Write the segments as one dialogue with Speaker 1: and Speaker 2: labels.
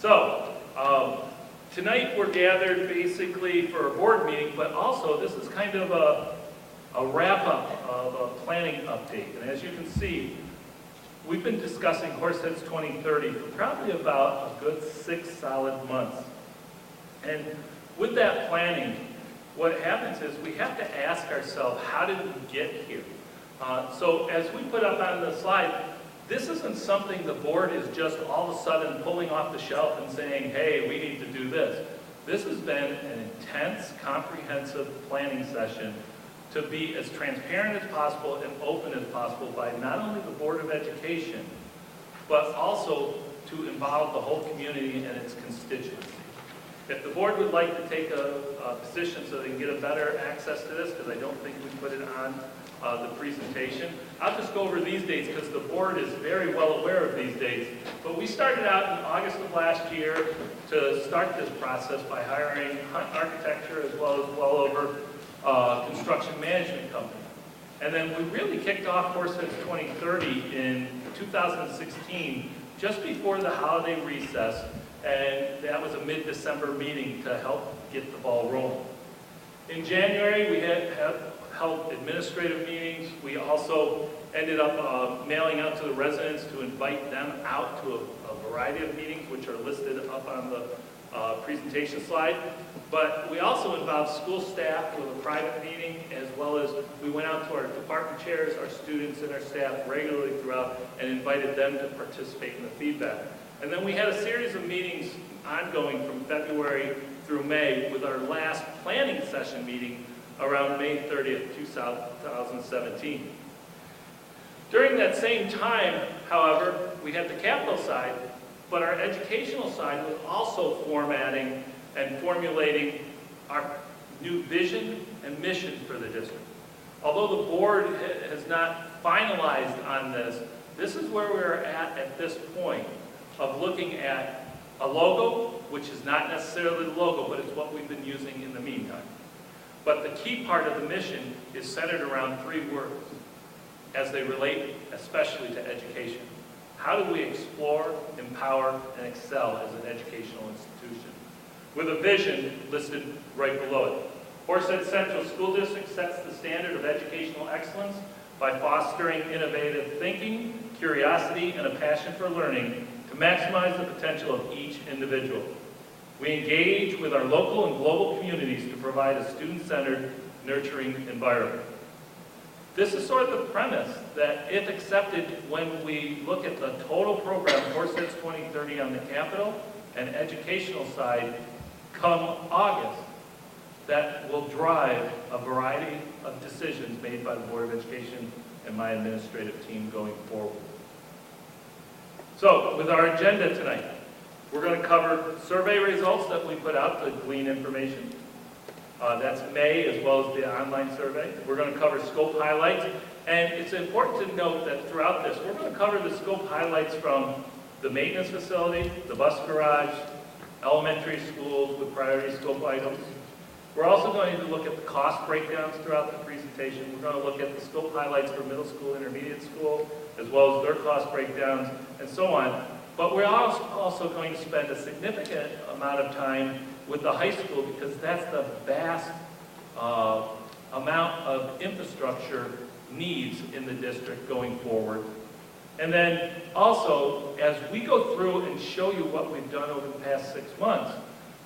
Speaker 1: So, tonight we're gathered basically for a board meeting, but also this is kind of a wrap-up of a planning update. And as you can see, we've been discussing Horseheads 2030 for probably about a good 6 solid months. And with that planning, what happens is we have to ask ourselves, how did we get here? So as we put up on the slide, this isn't something the board is just all of a sudden pulling off the shelf and saying, hey, we need to do this. This has been an intense, comprehensive planning session to be as transparent as possible and open as possible by not only the Board of Education, but also to involve the whole community and its constituency. If the board would like to take a position so they can get a better access to this, because I don't think we put it on the presentation, I'll just go over these dates because the board is very well aware of these dates. But we started out in August of last year to start this process by hiring Hunt Architecture as well over construction management company. And then we really kicked off Horseheads 2030 in 2016, just before the holiday recess, and that was a mid-December meeting to help get the ball rolling. In January, we had held administrative meetings. We also ended up mailing out to the residents to invite them out to a variety of meetings, which are listed up on the presentation slide. But we also involved school staff with a private meeting, as well as we went out to our department chairs, our students, and our staff regularly throughout and invited them to participate in the feedback. And then we had a series of meetings ongoing from February through May, with our last planning session meeting around May 30th, 2017. During that same time, however, we had the capital side, but our educational side was also formatting and formulating our new vision and mission for the district. Although the board has not finalized on this, this is where we're at this point of looking at a logo, which is not necessarily the logo, but it's what we've been using in the meantime. But the key part of the mission is centered around 3 words as they relate especially to education. How do we explore, empower, and excel as an educational institution? With a vision listed right below it. Horseheads Central School District sets the standard of educational excellence by fostering innovative thinking, curiosity, and a passion for learning to maximize the potential of each individual. We engage with our local and global communities to provide a student-centered, nurturing environment. This is sort of the premise that, if accepted, when we look at the total program, Horseheads 2030 on the capital and educational side, come August, that will drive a variety of decisions made by the Board of Education and my administrative team going forward. So, with our agenda tonight, we're going to cover survey results that we put out to glean information. That's May, as well as the online survey. We're going to cover scope highlights, and it's important to note that throughout this, we're going to cover the scope highlights from the maintenance facility, the bus garage, elementary schools with priority scope items. We're also going to look at the cost breakdowns throughout the presentation. We're going to look at the scope highlights for middle school, intermediate school, as well as their cost breakdowns, and so on. But we're also going to spend a significant amount of time with the high school, because that's the vast amount of infrastructure needs in the district going forward. And then also, as we go through and show you what we've done over the past 6 months,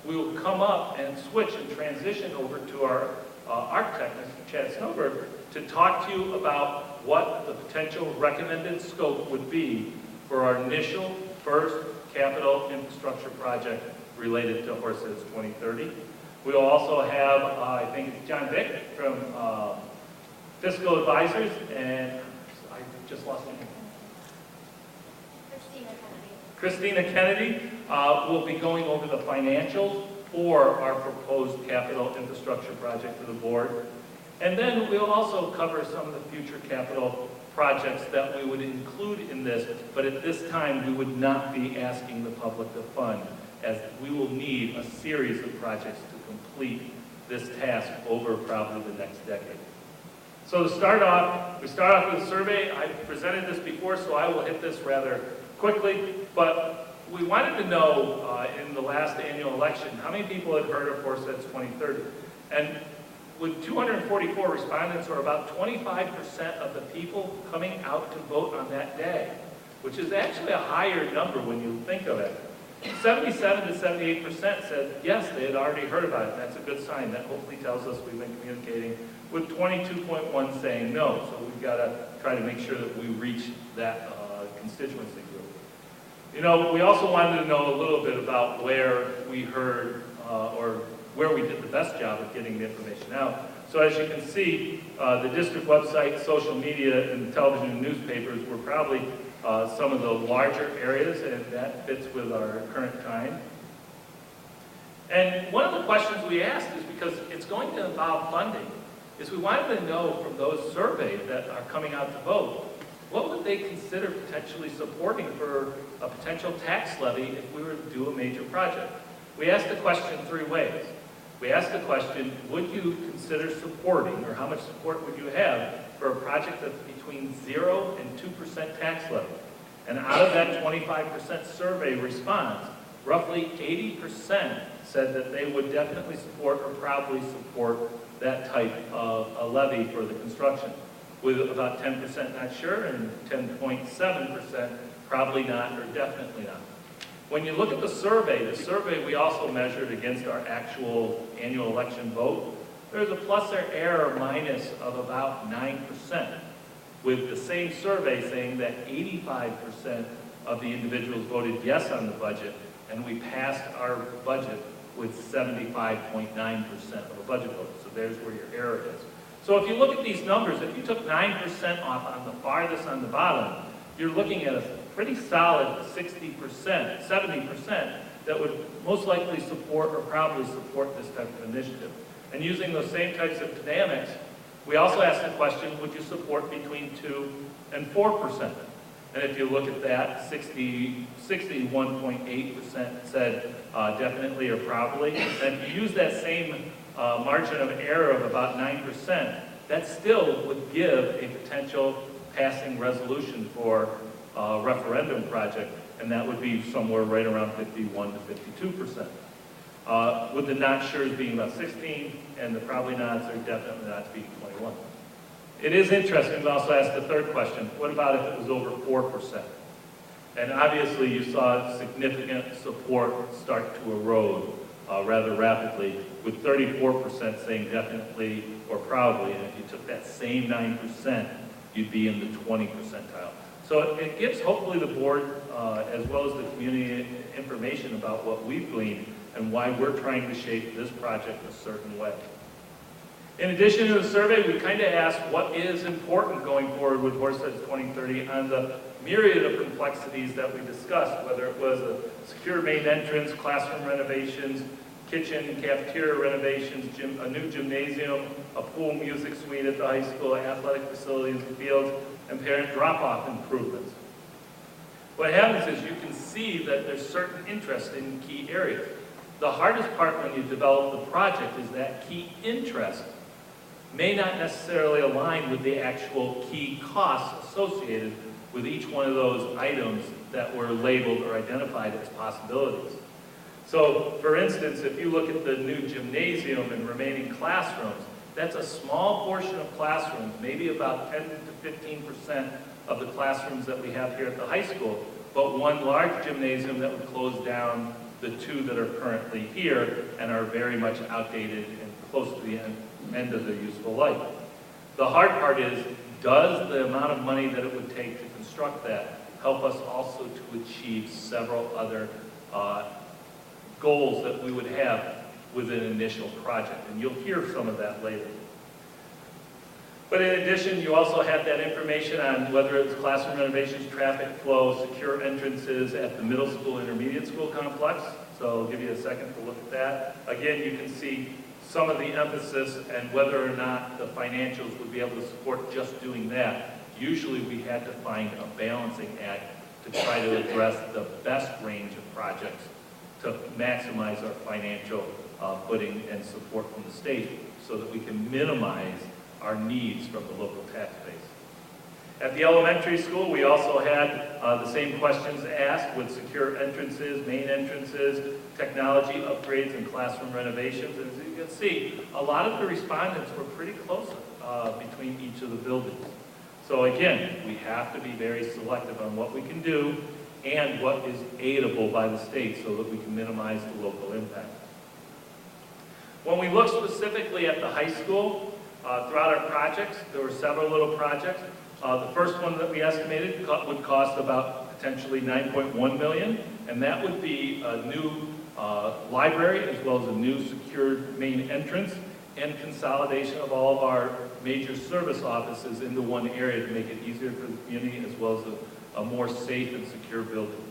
Speaker 1: we will come up and switch and transition over to our architect, Mr. Chad Snowberg, to talk to you about what the potential recommended scope would be for our initial first capital infrastructure project related to Horseheads 2030. We'll also have, I think it's John Vick from Fiscal Advisors, and I just lost my name. Christina Kennedy will be going over the financials for our proposed capital infrastructure project for the board. And then we'll also cover some of the future capital projects that we would include in this, but at this time we would not be asking the public to fund, as we will need a series of projects to complete this task over probably the next decade. So to start off, we start off with a survey. I presented this before, so I will hit this rather quickly, but we wanted to know in the last annual election how many people had heard of Horseheads 2030. And with 244 respondents, or about 25% of the people coming out to vote on that day, which is actually a higher number when you think of it. 77 to 78% said yes, they had already heard about it, and that's a good sign. That hopefully tells us we've been communicating, with 22.1 saying no. So we've got to try to make sure that we reach that constituency group. You know, we also wanted to know a little bit about where we heard or where we did the best job of getting the information out. So as you can see, the district website, social media, and television and newspapers were probably some of the larger areas, and that fits with our current time. And one of the questions we asked is, because it's going to involve funding, is we wanted to know from those surveyed that are coming out to vote, what would they consider potentially supporting for a potential tax levy if we were to do a major project? We asked the question 3 ways. We asked the question, would you consider supporting, or how much support would you have for a project that's between 0 and 2% tax levy? And out of that 25% survey response, roughly 80% said that they would definitely support or probably support that type of a levy for the construction, with about 10% not sure and 10.7% probably not or definitely not. When you look at the survey we also measured against our actual annual election vote, there's a plus or error minus of about 9%, with the same survey saying that 85% of the individuals voted yes on the budget, and we passed our budget with 75.9% of a budget vote. So there's where your error is. So if you look at these numbers, if you took 9% off on the farthest on the bottom, you're looking at a pretty solid 60%, 70% that would most likely support or probably support this type of initiative. And using those same types of dynamics, we also asked the question, would you support between 2 and 4%? And if you look at that, 61.8% said definitely or probably. And if you use that same margin of error of about 9%, that still would give a potential passing resolution for a referendum project, and that would be somewhere right around 51 to 52%. With the not sures being about 16, and the probably nots or definitely nots being 21. It is interesting, we also asked the third question, what about if it was over 4%? And obviously you saw significant support start to erode rather rapidly, with 34% saying definitely or probably, and if you took that same 9%, you'd be in the 20 percentile. So it gives hopefully the board, as well as the community, information about what we've gleaned and why we're trying to shape this project a certain way. In addition to the survey, we kind of asked what is important going forward with Horseheads 2030 on the myriad of complexities that we discussed, whether it was a secure main entrance, classroom renovations, kitchen and cafeteria renovations, a new gymnasium, a pool music suite at the high school, athletic facilities and fields, and parent drop-off improvements. What happens is you can see that there's certain interest in key areas. The hardest part when you develop the project is that key interest may not necessarily align with the actual key costs associated with each one of those items that were labeled or identified as possibilities. So, for instance, if you look at the new gymnasium and remaining classrooms, that's a small portion of classrooms, maybe about 10 to 15% of the classrooms that we have here at the high school, but one large gymnasium that would close down the 2 that are currently here and are very much outdated and close to the end of their useful life. The hard part is, does the amount of money that it would take to construct that help us also to achieve several other goals that we would have with an initial project? And you'll hear some of that later. But in addition, you also have that information on whether it's classroom renovations, traffic flow, secure entrances at the middle school, intermediate school complex. So I'll give you a second to look at that. Again, you can see some of the emphasis and whether or not the financials would be able to support just doing that. Usually we had to find a balancing act to try to address the best range of projects to maximize our financial footing and support from the state so that we can minimize our needs from the local tax base. At the elementary school, we also had the same questions asked with secure entrances, main entrances, technology upgrades, and classroom renovations. And as you can see, a lot of the respondents were pretty close between each of the buildings. So again, we have to be very selective on what we can do and what is aidable by the state so that we can minimize the local impact. When we look specifically at the high school, throughout our projects, there were several little projects. The first one that we estimated would cost about potentially $9.1 million, and that would be a new library as well as a new secured main entrance and consolidation of all of our major service offices into one area to make it easier for the community as well as a more safe and secure building.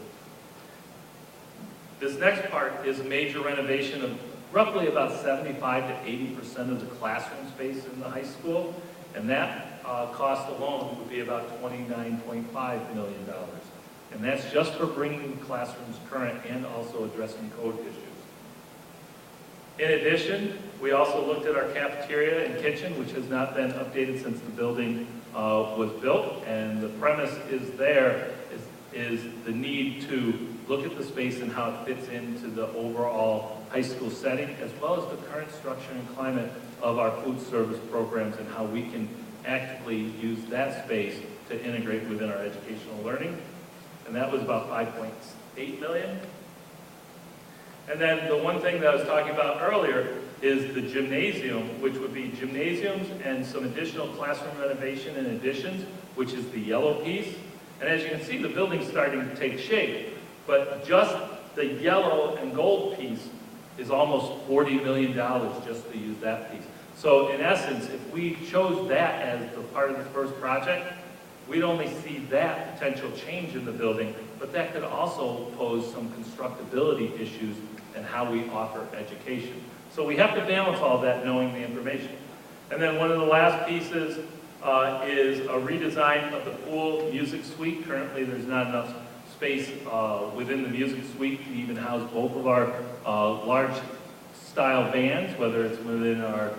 Speaker 1: This next part is a major renovation of roughly about 75 to 80% of the classroom space in the high school, and that cost alone would be about $29.5 million. And that's just for bringing the classrooms current and also addressing code issues. In addition, we also looked at our cafeteria and kitchen, which has not been updated since the building was built, and the premise is the need to look at the space and how it fits into the overall high school setting, as well as the current structure and climate of our food service programs and how we can actively use that space to integrate within our educational learning. And that was about $5.8 million. And then the one thing that I was talking about earlier is the gymnasium, which would be gymnasiums and some additional classroom renovation and additions, which is the yellow piece. And as you can see, the building's starting to take shape, but just the yellow and gold piece is almost $40 million just to use that piece. So in essence, if we chose that as the part of the first project, we'd only see that potential change in the building, but that could also pose some constructability issues in how we offer education. So we have to balance all that knowing the information. And then one of the last pieces is a redesign of the pool music suite. Currently there's not enough space within the music suite to even house both of our large style bands, whether it's within our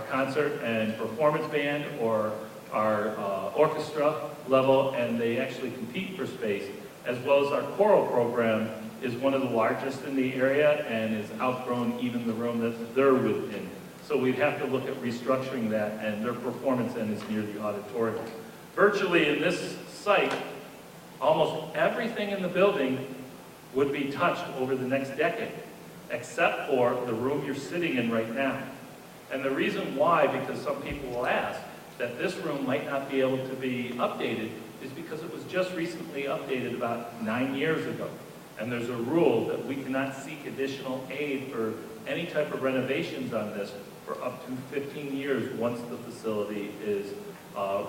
Speaker 1: concert and performance band or our orchestra level, and they actually compete for space, as well as our choral program is one of the largest in the area and is outgrown even the room that they're within. So we'd have to look at restructuring that, and their performance end is near the auditorium. Virtually in this site, almost everything in the building would be touched over the next decade, except for the room you're sitting in right now. And the reason why, because some people will ask, that this room might not be able to be updated is because it was just recently updated about 9 years ago. And there's a rule that we cannot seek additional aid for any type of renovations on this for up to 15 years once the facility is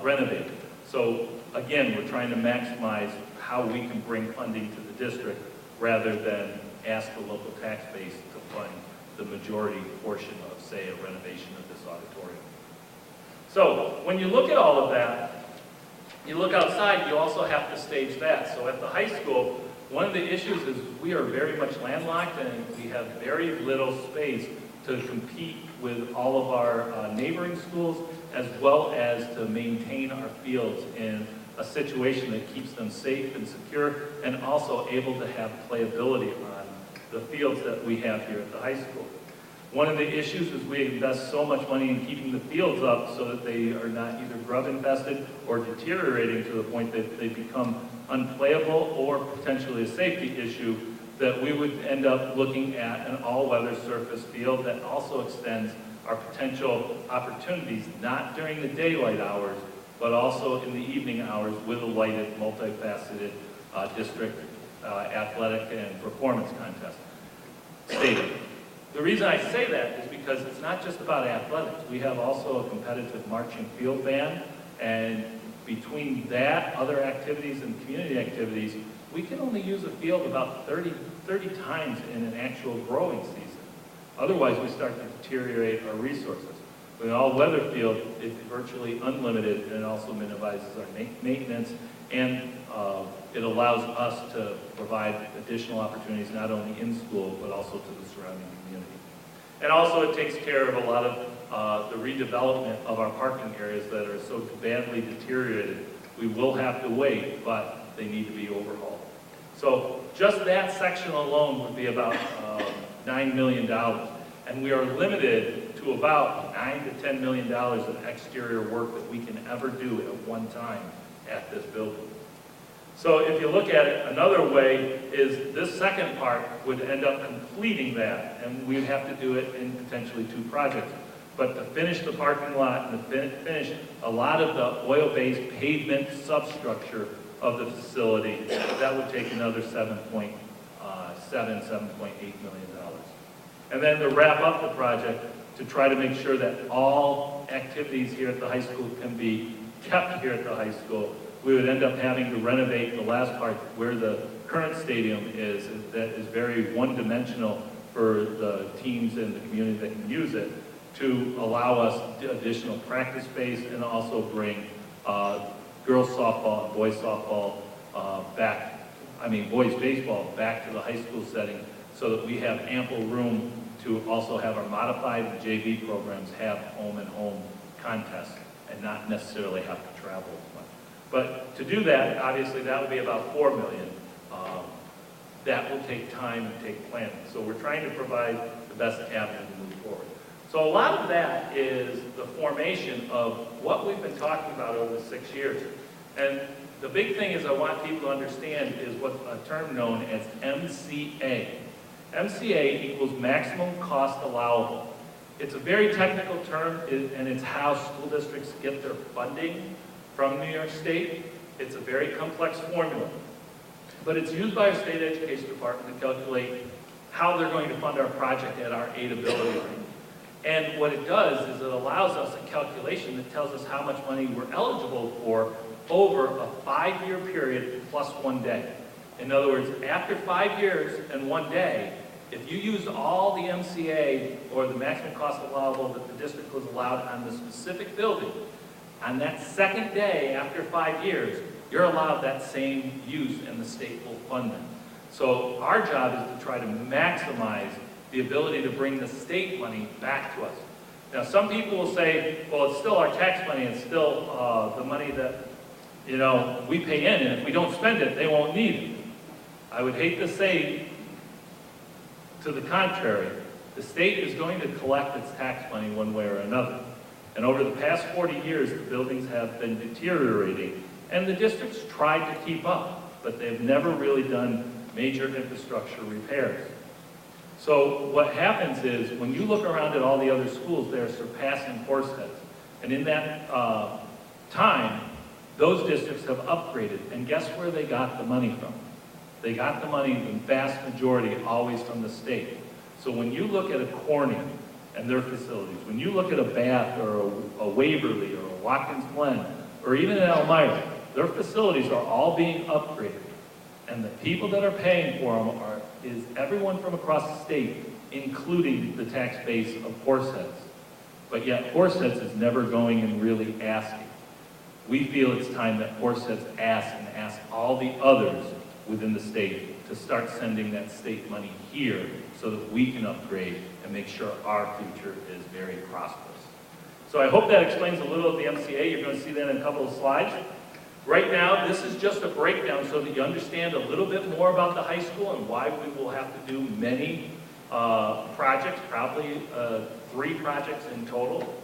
Speaker 1: renovated. So again, we're trying to maximize how we can bring funding to the district rather than ask the local tax base to fund the majority portion of, say, a renovation of this auditorium. So when you look at all of that, you look outside, you also have to stage that. So at the high school, one of the issues is we are very much landlocked and we have very little space to compete with all of our neighboring schools, as well as to maintain our fields in a situation that keeps them safe and secure and also able to have playability on the fields that we have here at the high school. One of the issues is we invest so much money in keeping the fields up so that they are not either grub infested or deteriorating to the point that they become unplayable or potentially a safety issue, that we would end up looking at an all-weather surface field that also extends our potential opportunities, not during the daylight hours, but also in the evening hours with a lighted, multifaceted district athletic and performance contest stadium. The reason I say that is because it's not just about athletics. We have also a competitive marching field band, and between that, other activities and community activities, we can only use a field about 30 times in an actual growing season. Otherwise, we start to deteriorate our resources. With an all-weather field, it's virtually unlimited, and it also minimizes our maintenance, and it allows us to provide additional opportunities not only in school, but also to the surrounding community. And also it takes care of a lot of the redevelopment of our parking areas that are so badly deteriorated. We will have to wait, but they need to be overhauled. So just that section alone would be about $9 million. And we are limited to about $9 to $10 million of exterior work that we can ever do at one time at this building. So if you look at it, another way is this second part would end up completing that, and we'd have to do it in potentially 2 projects. But to finish the parking lot and to finish a lot of the oil-based pavement substructure of the facility, that would take another $7.8 million. And then to wrap up the project, to try to make sure that all activities here at the high school can be kept here at the high school, we would end up having to renovate the last part where the current stadium is that is very one-dimensional for the teams in the community that can use it, to allow us additional practice space and also bring girls softball and boys softball boys baseball back to the high school setting so that we have ample room to also have our modified and JV programs have home and home contests and not necessarily have to travel as much. But to do that, obviously that would be about $4 million. That will take time and take planning. So we're trying to provide the best avenue to move forward. So a lot of that is the formation of what we've been talking about over the 6 years. And the big thing is I want people to understand is what's a term known as MCA. MCA equals maximum cost allowable. It's a very technical term, and it's how school districts get their funding from New York State. It's a very complex formula. But it's used by our state education department to calculate how they're going to fund our project at our aid ability rate. And what it does is it allows us a calculation that tells us how much money we're eligible for over a 5-year period plus 1 day. In other words, after 5 years and 1 day, if you use all the MCA or the maximum cost allowable that the district was allowed on the specific building, on that second day after 5 years, you're allowed that same use and the state will fund it. So our job is to try to maximize the ability to bring the state money back to us. Now some people will say, well, it's still our tax money, it's still the money that we pay in, and if we don't spend it, they won't need it. I would hate to say to the contrary. The state is going to collect its tax money one way or another. And over the past 40 years, the buildings have been deteriorating, and the districts tried to keep up, but they've never really done major infrastructure repairs. So what happens is, when you look around at all the other schools, they're surpassing Horseheads. And in that time, those districts have upgraded. And guess where they got the money from? They got the money, the vast majority, always from the state. So when you look at a Corning and their facilities, when you look at a Bath or a Waverly or a Watkins Glen, or even an Elmira, their facilities are all being upgraded. And the people that are paying for them is everyone from across the state, including the tax base of Horseheads. But yet Horseheads is never going and really asking. We feel it's time that Horseheads ask all the others within the state to start sending that state money here so that we can upgrade and make sure our future is very prosperous. So I hope that explains a little of the MCA. You're going to see that in a couple of slides. Right now, this is just a breakdown so that you understand a little bit more about the high school and why we will have to do many projects, probably 3 projects in total.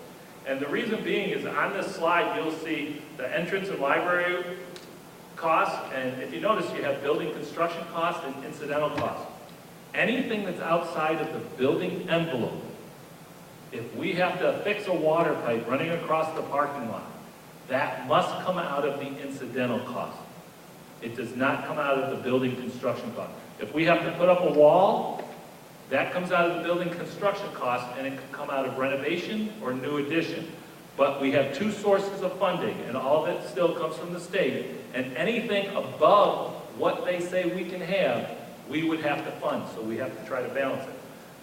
Speaker 1: And the reason being is on this slide, you'll see the entrance and library costs. And if you notice, you have building construction costs and incidental costs. Anything that's outside of the building envelope, if we have to fix a water pipe running across the parking lot, that must come out of the incidental cost. It does not come out of the building construction cost. If we have to put up a wall, that comes out of the building construction cost, and it can come out of renovation or new addition. But we have 2 sources of funding, and all of it still comes from the state. And anything above what they say we can have, we would have to fund. So we have to try to balance it.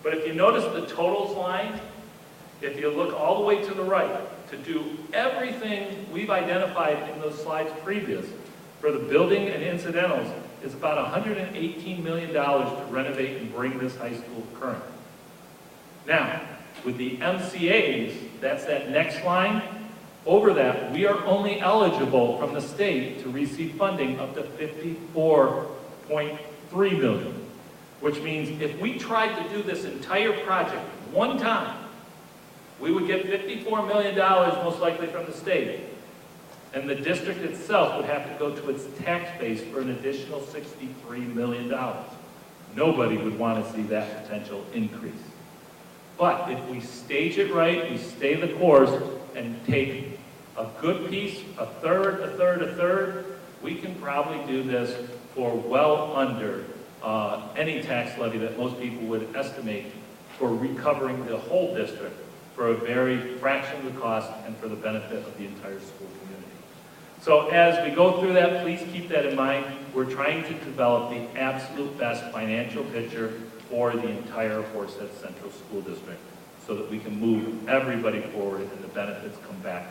Speaker 1: But if you notice the totals line, if you look all the way to the right, to do everything we've identified in those slides previous for the building and incidentals is about $118 million to renovate and bring this high school current. Now, with the MCAs, that's that next line, over that, we are only eligible from the state to receive funding up to $54.3 million, which means if we tried to do this entire project one time, we would get $54 million most likely from the state. And the district itself would have to go to its tax base for an additional $63 million. Nobody would want to see that potential increase. But if we stage it right, we stay the course, and take a good piece, a third, we can probably do this for well under any tax levy that most people would estimate for recovering the whole district for a very fraction of the cost and for the benefit of the entire school community. So as we go through that, please keep that in mind. We're trying to develop the absolute best financial picture for the entire Horseheads Central School District so that we can move everybody forward and the benefits come back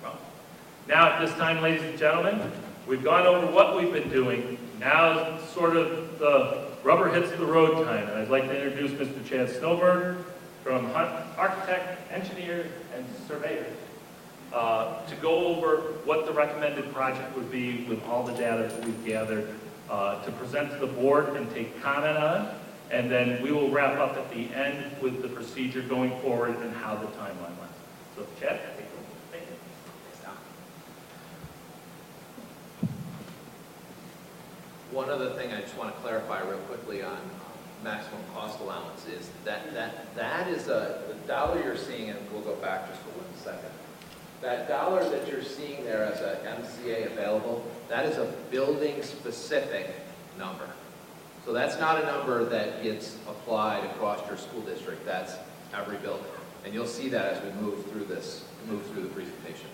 Speaker 1: home. Now at this time, ladies and gentlemen, we've gone over what we've been doing. Now sort of the rubber hits the road time, and I'd like to introduce Mr. Chad Snowberg from Architect, Engineer, and Surveyor to go over what the recommended project would be with all the data that we've gathered to present to the board and take comment on, and then we will wrap up at the end with the procedure going forward and how the timeline went. So Chad, take it. Thank you.
Speaker 2: One other thing I just want to clarify real quickly on maximum cost allowance is that is the dollar you're seeing, and we'll go back just for 1 second. That dollar that you're seeing there as a MCA available, that is a building-specific number. So that's not a number that gets applied across your school district. That's every building. And you'll see that as we move through the presentation.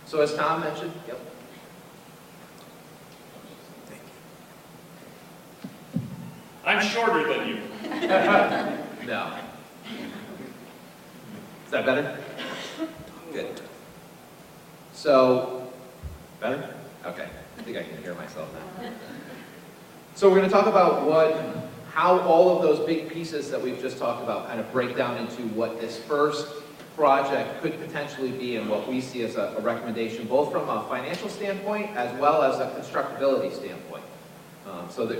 Speaker 2: So as Tom mentioned, yep.
Speaker 1: I'm shorter than you.
Speaker 2: No. Is that better? Good. So, better? Okay. I think I can hear myself now. So we're going to talk about how all of those big pieces that we've just talked about kind of break down into what this first project could potentially be and what we see as a recommendation, both from a financial standpoint as well as a constructability standpoint.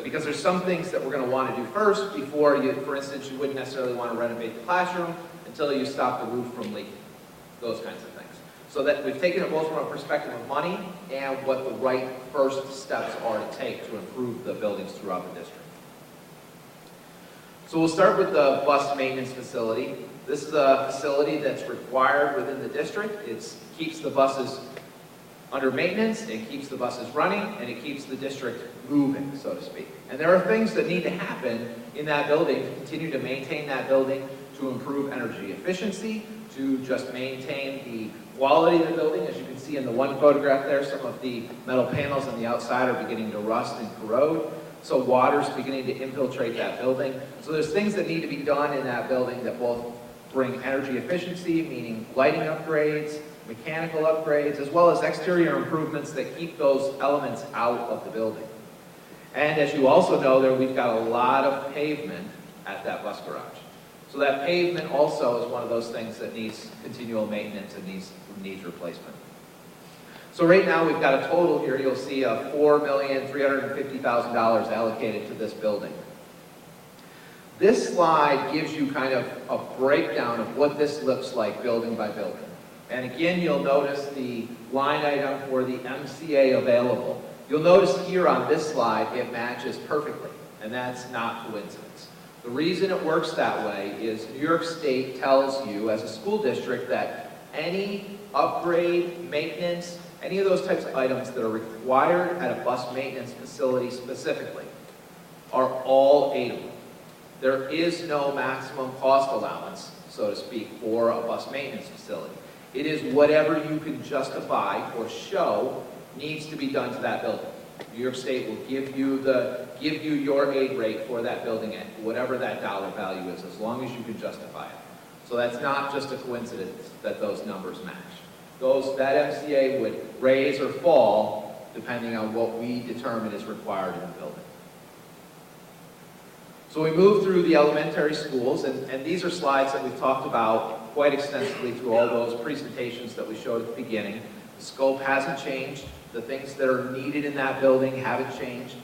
Speaker 2: Because there's some things that we're going to want to do first before you, for instance, you wouldn't necessarily want to renovate the classroom until you stop the roof from leaking, those kinds of things. So that we've taken it both from a perspective of money and what the right first steps are to take to improve the buildings throughout the district. So we'll start with the bus maintenance facility. This is a facility that's required within the district. It keeps the buses under maintenance, it keeps the buses running, and it keeps the district moving, so to speak. And there are things that need to happen in that building to continue to maintain that building, to improve energy efficiency, to just maintain the quality of the building. As you can see in the one photograph there, some of the metal panels on the outside are beginning to rust and corrode. So water's beginning to infiltrate that building. So there's things that need to be done in that building that both bring energy efficiency, meaning lighting upgrades, mechanical upgrades, as well as exterior improvements that keep those elements out of the building. And as you also know, we've got a lot of pavement at that bus garage. So that pavement also is one of those things that needs continual maintenance and needs replacement. So right now we've got a total here, you'll see of $4,350,000 allocated to this building. This slide gives you kind of a breakdown of what this looks like building by building. And again, you'll notice the line item for the MCA available. You'll notice here on this slide, it matches perfectly, and that's not coincidence. The reason it works that way is New York State tells you as a school district that any upgrade, maintenance, any of those types of items that are required at a bus maintenance facility specifically are all aidable. There is no maximum cost allowance, so to speak, for a bus maintenance facility. It is whatever you can justify or show needs to be done to that building. New York State will give you your aid rate for that building at whatever that dollar value is, as long as you can justify it. So that's not just a coincidence that those numbers match. That MCA would raise or fall depending on what we determine is required in the building. So we move through the elementary schools, and these are slides that we've talked about quite extensively through all those presentations that we showed at the beginning. The scope hasn't changed. The things that are needed in that building haven't changed.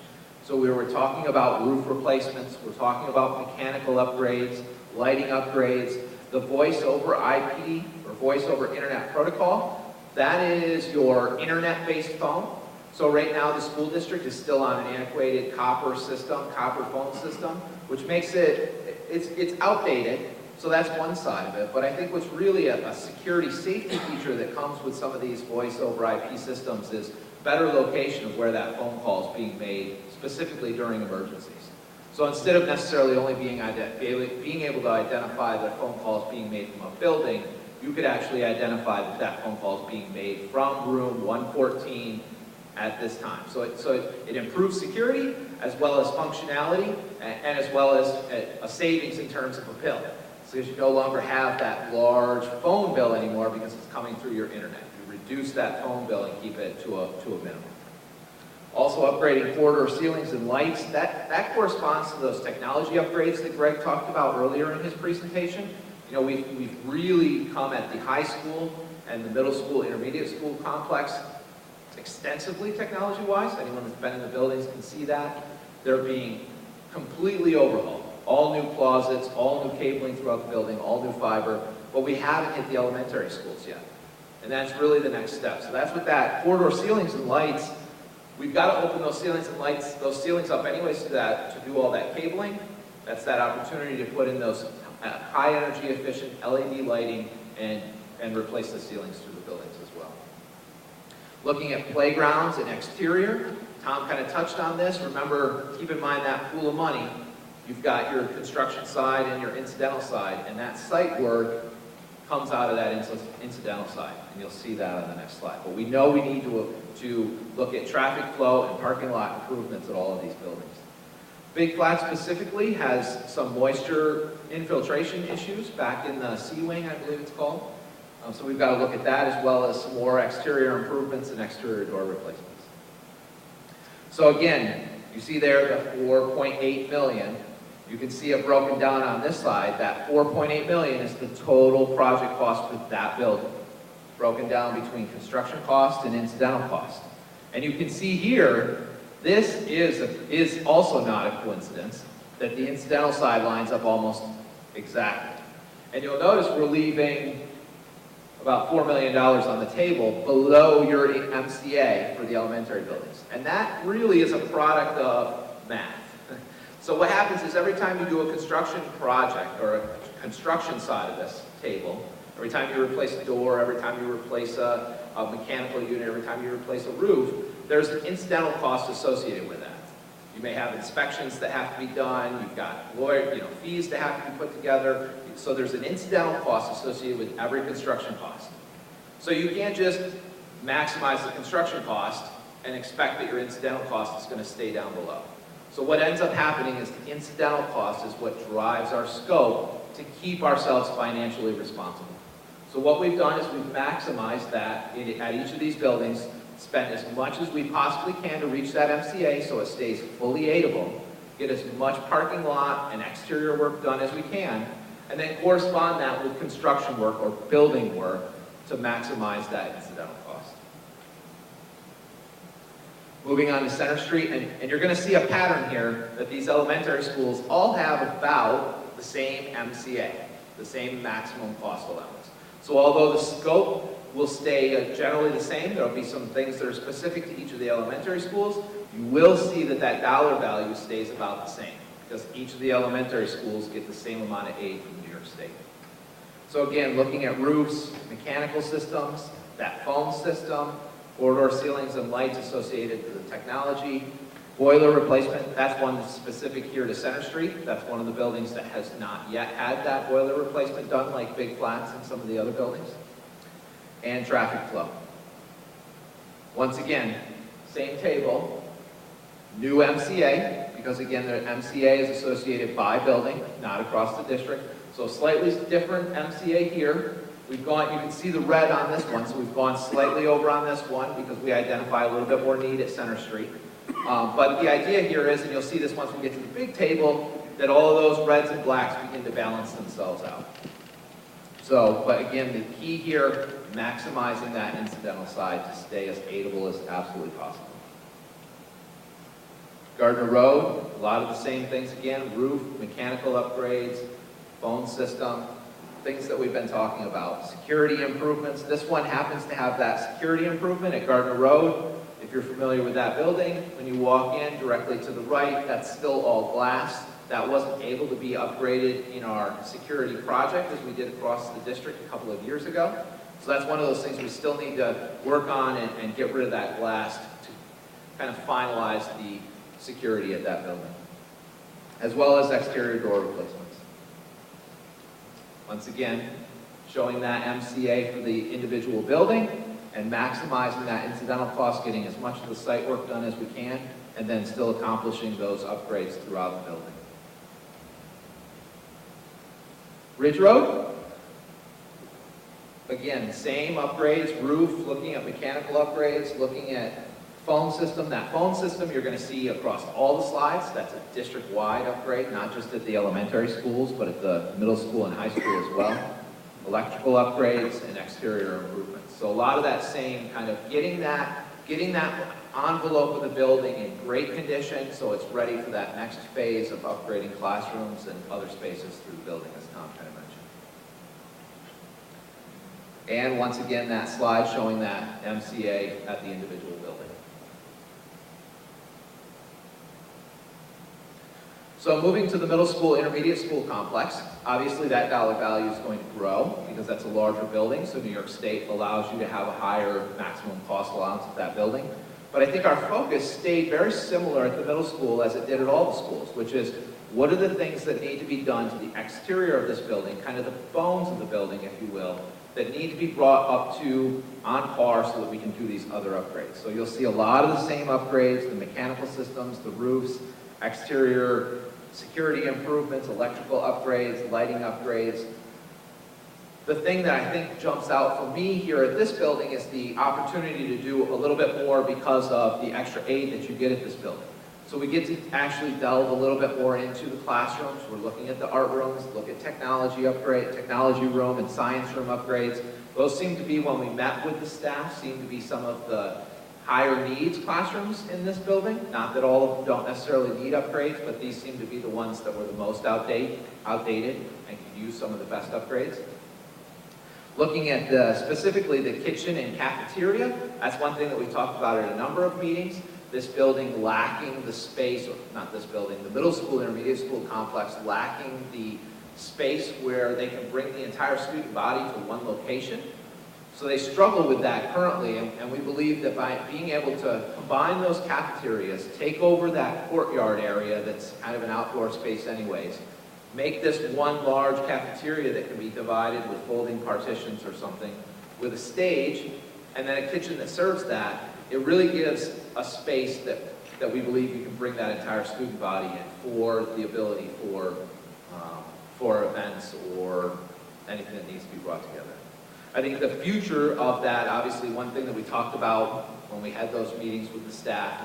Speaker 2: So we were talking about roof replacements, we're talking about mechanical upgrades, lighting upgrades, the voice over IP, or voice over internet protocol. That is your internet-based phone. So right now the school district is still on an antiquated copper phone system, which makes it's outdated. So that's one side of it. But I think what's really a security safety feature that comes with some of these voice over IP systems is better location of where that phone call is being made, specifically during emergencies. So instead of necessarily only being able to identify the phone calls being made from a building, you could actually identify that that phone call is being made from room 114 at this time. So it improves security as well as functionality and as well as a savings in terms of a bill. So you no longer have that large phone bill anymore because it's coming through your internet. You reduce that phone bill and keep it to a minimum. Also upgrading corridor ceilings and lights, that corresponds to those technology upgrades that Greg talked about earlier in his presentation. You know, we've really come at the high school and the middle school, intermediate school complex extensively technology-wise. Anyone that's been in the buildings can see that. They're being completely overhauled. All new closets, all new cabling throughout the building, all new fiber, but we haven't hit the elementary schools yet. And that's really the next step. So that's what that corridor ceilings and lights, we've got to open those ceilings and lights, those ceilings up anyways to do all that cabling. That's that opportunity to put in those high energy efficient LED lighting and replace the ceilings through the buildings as well. Looking at playgrounds and exterior, Tom kind of touched on this. Remember, keep in mind that pool of money. You've got your construction side and your incidental side, and that site work comes out of that incidental side, and you'll see that on the next slide. But we know we need to look at traffic flow and parking lot improvements at all of these buildings. Big Flat specifically has some moisture infiltration issues back in the C wing, I believe it's called. So we've got to look at that as well as some more exterior improvements and exterior door replacements. So again, you see there the $4.8 million. You can see it broken down on this slide. That $4.8 million is the total project cost for that building, broken down between construction cost and incidental cost. And you can see here, this is also not a coincidence that the incidental side lines up almost exactly. And you'll notice we're leaving about $4 million on the table below your MCA for the elementary buildings. And that really is a product of math. So what happens is every time you do a construction project or a construction side of this table, every time you replace a door, every time you replace a mechanical unit, every time you replace a roof, there's an incidental cost associated with that. You may have inspections that have to be done, you've got fees that have to be put together, so there's an incidental cost associated with every construction cost. So you can't just maximize the construction cost and expect that your incidental cost is going to stay down below. So what ends up happening is the incidental cost is what drives our scope to keep ourselves financially responsible. So what we've done is we've maximized that at each of these buildings, spent as much as we possibly can to reach that MCA so it stays fully aidable, get as much parking lot and exterior work done as we can, and then correspond that with construction work or building work to maximize that incidental cost. Moving on to Center Street, and you're going to see a pattern here that these elementary schools all have about the same MCA, the same maximum cost allowance. So although the scope will stay generally the same, there'll be some things that are specific to each of the elementary schools, you will see that that dollar value stays about the same because each of the elementary schools get the same amount of aid from New York State. So again, looking at roofs, mechanical systems, that foam system, corridor ceilings and lights associated with the technology, boiler replacement, that's one that's specific here to Center Street. That's one of the buildings that has not yet had that boiler replacement done like Big Flats and some of the other buildings. And traffic flow. Once again, same table, new MCA, because again, the MCA is associated by building, not across the district. So slightly different MCA here. We've gone, you can see the red on this one, so we've gone slightly over on this one because we identify a little bit more need at Center Street. But the idea here is, and you'll see this once we get to the big table, that all of those reds and blacks begin to balance themselves out. So, but again, the key here, maximizing that incidental side to stay as aidable as absolutely possible. Gardner Road, a lot of the same things again, roof, mechanical upgrades, phone system, things that we've been talking about. Security improvements, this one happens to have that security improvement at Gardner Road. If you're familiar with that building, when you walk in directly to the right, that's still all glass. That wasn't able to be upgraded in our security project as we did across the district a couple of years ago. So that's one of those things we still need to work on and get rid of that glass to kind of finalize the security at that building, as well as exterior door replacements. Once again, showing that MCA for the individual building and maximizing that incidental cost, getting as much of the site work done as we can, and then still accomplishing those upgrades throughout the building. Ridge Road, again, same upgrades, roof, looking at mechanical upgrades, looking at phone system. That phone system you're going to see across all the slides. That's a district-wide upgrade, not just at the elementary schools, but at the middle school and high school as well. Electrical upgrades and exterior improvements. So a lot of that same kind of getting that envelope of the building in great condition so it's ready for that next phase of upgrading classrooms and other spaces through the building, as Tom kind of mentioned. And once again, that slide showing that MCA at the individual building. So moving to the middle school, intermediate school complex, obviously that dollar value is going to grow because that's a larger building, so New York State allows you to have a higher maximum cost allowance of that building. But I think our focus stayed very similar at the middle school as it did at all the schools, which is what are the things that need to be done to the exterior of this building, kind of the bones of the building, if you will, that need to be brought up to on par so that we can do these other upgrades. So you'll see a lot of the same upgrades, the mechanical systems, the roofs, exterior security improvements, electrical upgrades, lighting upgrades. The thing that I think jumps out for me here at this building is the opportunity to do a little bit more because of the extra aid that you get at this building. So we get to actually delve a little bit more into the classrooms. We're looking at the art rooms, look at technology room and science room upgrades. Those seem to be, when we met with the staff, seem to be some of the higher needs classrooms in this building. Not that all of them don't necessarily need upgrades, but these seem to be the ones that were the most outdated and could use some of the best upgrades. Looking at specifically the kitchen and cafeteria, that's one thing that we talked about at a number of meetings. This building lacking the space, or not this building, the middle school, intermediate school complex lacking the space where they can bring the entire student body to one location. So they struggle with that currently, and we believe that by being able to combine those cafeterias, take over that courtyard area that's kind of an outdoor space anyways, make this one large cafeteria that can be divided with folding partitions or something, with a stage, and then a kitchen that serves that, it really gives a space that we believe you can bring that entire student body in for the ability for events or anything that needs to be brought together. I think the future of that, obviously one thing that we talked about when we had those meetings with the staff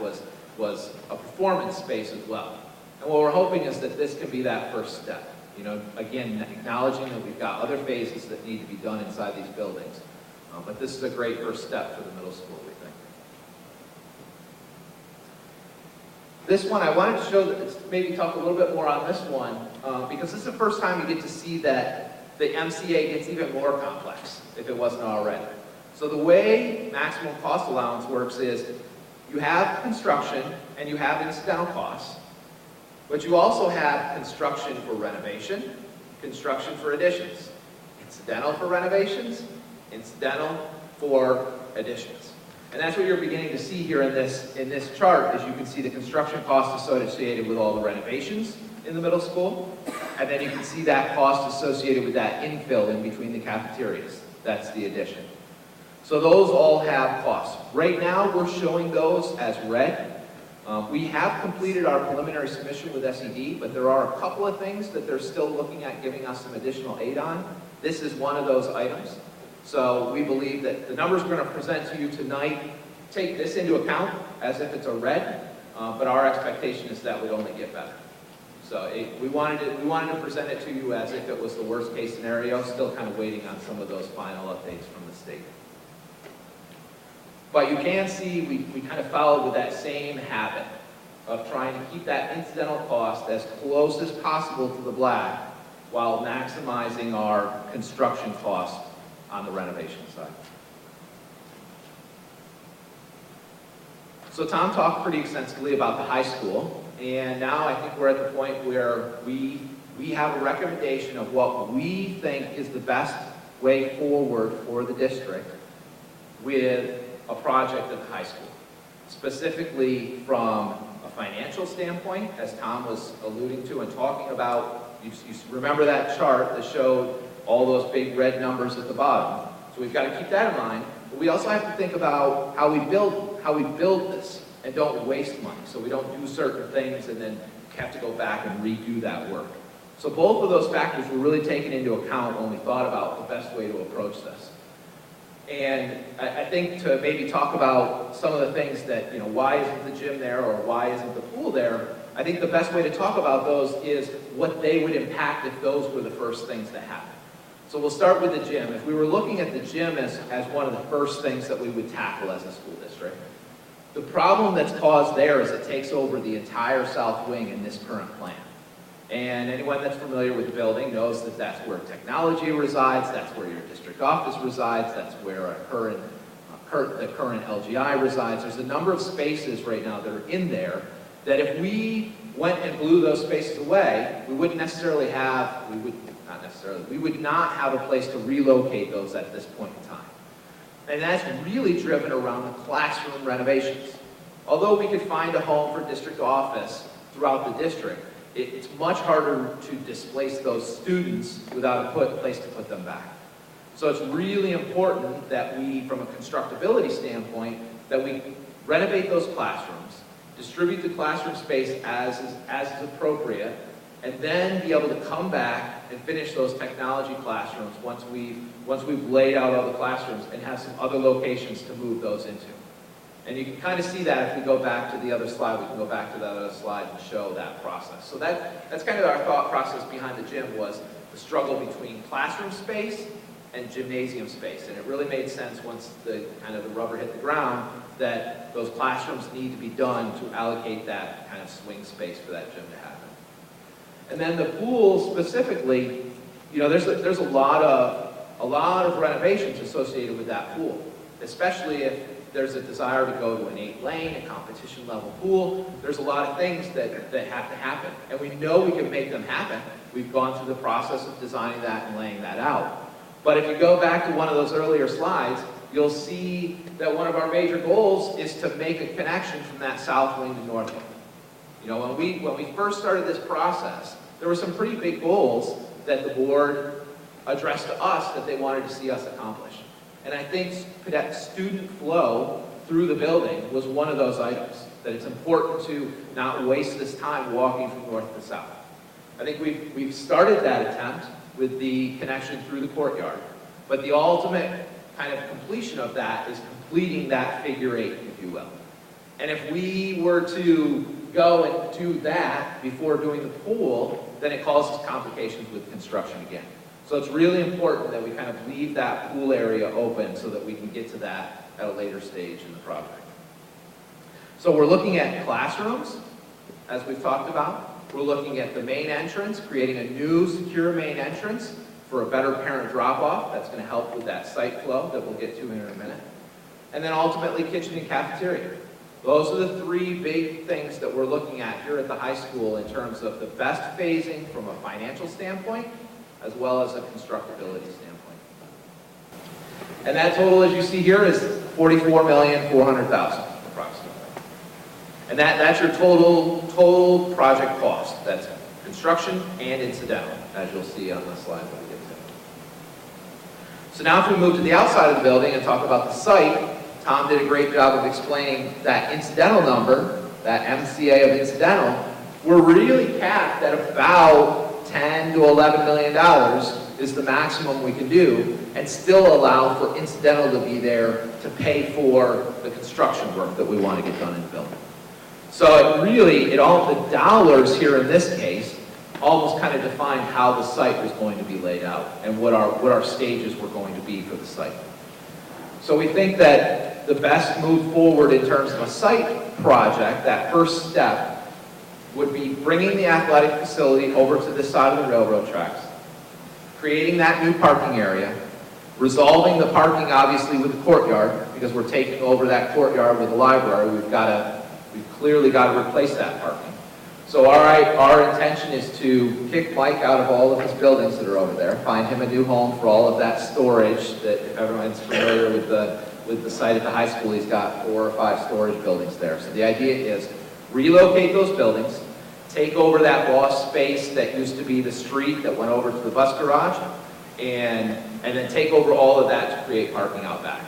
Speaker 2: was a performance space as well. And what we're hoping is that this can be that first step. You know, again, acknowledging that we've got other phases that need to be done inside these buildings. But this is a great first step for the middle school, we think. This one, I wanted to show that, maybe talk a little bit more on this one, because this is the first time you get to see that the MCA gets even more complex, if it wasn't already. So the way maximum cost allowance works is you have construction and you have incidental costs, but you also have construction for renovation, construction for additions, incidental for renovations, incidental for additions. And that's what you're beginning to see here in this chart, is you can see the construction costs associated with all the renovations in the middle school, and then you can see that cost associated with that infill in between the cafeterias. That's the addition. So those all have costs. Right now, we're showing those as red. We have completed our preliminary submission with SED, but there are a couple of things that they're still looking at giving us some additional aid on. This is one of those items. So we believe that the numbers we're going to present to you tonight take this into account as if it's a red, but our expectation is that would only get better. So we wanted to present it to you as if it was the worst case scenario, still kind of waiting on some of those final updates from the state. But you can see we kind of followed with that same habit of trying to keep that incidental cost as close as possible to the black while maximizing our construction cost on the renovation side. So Tom talked pretty extensively about the high school, and now I think we're at the point where we have a recommendation of what we think is the best way forward for the district with a project at the high school. Specifically from a financial standpoint, as Tom was alluding to and talking about, you remember that chart that showed all those big red numbers at the bottom. So we've got to keep that in mind, but we also have to think about how we build this and don't waste money. So we don't do certain things and then have to go back and redo that work. So both of those factors were really taken into account when we thought about the best way to approach this. And I think to maybe talk about some of the things that, why isn't the gym there or why isn't the pool there, I think the best way to talk about those is what they would impact if those were the first things that happened. So we'll start with the gym. If we were looking at the gym as one of the first things that we would tackle as a school district, the problem that's caused there is it takes over the entire south wing in this current plan. And anyone that's familiar with the building knows that that's where technology resides, that's where your district office resides, that's where the current LGI resides. There's a number of spaces right now that are in there that if we went and blew those spaces away, we would not have a place to relocate those at this point in time. And that's really driven around the classroom renovations. Although we could find a home for district office throughout the district, it's much harder to displace those students without a place to put them back. So it's really important that we, from a constructability standpoint, that we renovate those classrooms, distribute the classroom space as is appropriate, and then be able to come back and finish those technology classrooms once we've laid out all the classrooms and have some other locations to move those into. And you can kind of see that if we go back to the other slide. We can go back to that other slide and show that process. So that's kind of our thought process behind the gym, was the struggle between classroom space and gymnasium space. And it really made sense once the rubber hit the ground that those classrooms need to be done to allocate that kind of swing space for that gym to happen. And then the pool specifically, there's a lot of renovations associated with that pool, especially if there's a desire to go to an 8-lane, a competition level pool. There's a lot of things that have to happen. And we know we can make them happen. We've gone through the process of designing that and laying that out. But if you go back to one of those earlier slides, you'll see that one of our major goals is to make a connection from that south wing to north wing. When we first started this process, there were some pretty big goals that the board addressed to us that they wanted to see us accomplish. And I think that student flow through the building was one of those items, that it's important to not waste this time walking from north to south. I think we've started that attempt with the connection through the courtyard, but the ultimate kind of completion of that is completing that figure 8, if you will. And if we were to go and do that before doing the pool, then it causes complications with construction again. So it's really important that we kind of leave that pool area open so that we can get to that at a later stage in the project. So we're looking at classrooms, as we've talked about. We're looking at the main entrance, creating a new secure main entrance for a better parent drop-off. That's going to help with that site flow that we'll get to in a minute. And then ultimately, kitchen and cafeteria. Those are the 3 big things that we're looking at here at the high school in terms of the best phasing from a financial standpoint, as well as a constructability standpoint. And that total, as you see here, is $44,400,000 approximately. And that's your total project cost. That's construction and incidental, as you'll see on the slide that we get to. So now if we move to the outside of the building and talk about the site, Tom did a great job of explaining that incidental number, that MCA of incidental. We're really capped at about $10 to $11 million is the maximum we can do, and still allow for incidental to be there to pay for the construction work that we want to get done in the building. So the dollars here in this case almost kind of defined how the site was going to be laid out and what our stages were going to be for the site. So we think that the best move forward in terms of a site project, that first step, would be bringing the athletic facility over to this side of the railroad tracks, creating that new parking area, resolving the parking obviously with the courtyard, because we're taking over that courtyard with the library. We've clearly got to replace that parking. So our intention is to kick Mike out of all of his buildings that are over there, find him a new home for all of that storage that, if everyone's familiar with the site at the high school, he's got 4 or 5 storage buildings there. So the idea is relocate those buildings, take over that lost space that used to be the street that went over to the bus garage, and then take over all of that to create parking out back.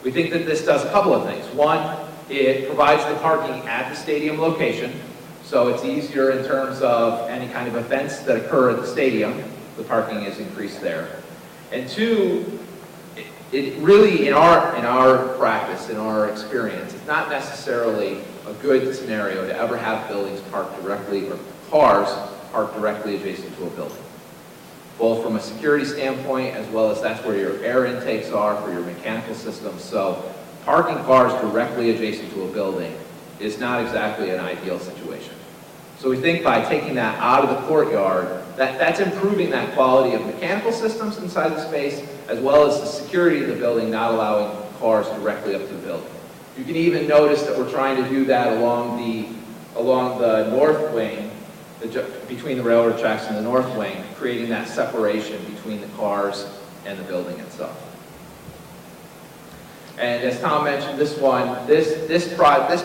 Speaker 2: We think that this does a couple of things. One, it provides the parking at the stadium location, so it's easier in terms of any kind of events that occur at the stadium. The parking is increased there. And two, it really, in our practice, in our experience, it's not necessarily a good scenario to ever have buildings parked directly, or cars parked directly adjacent to a building, both from a security standpoint as well as that's where your air intakes are for your mechanical systems. So parking cars directly adjacent to a building is not exactly an ideal situation. So we think by taking that out of the courtyard, that's improving that quality of mechanical systems inside the space, as well as the security of the building, not allowing cars directly up to the building. You can even notice that we're trying to do that along the north wing, between the railroad tracks and the north wing, creating that separation between the cars and the building itself. And as Tom mentioned, this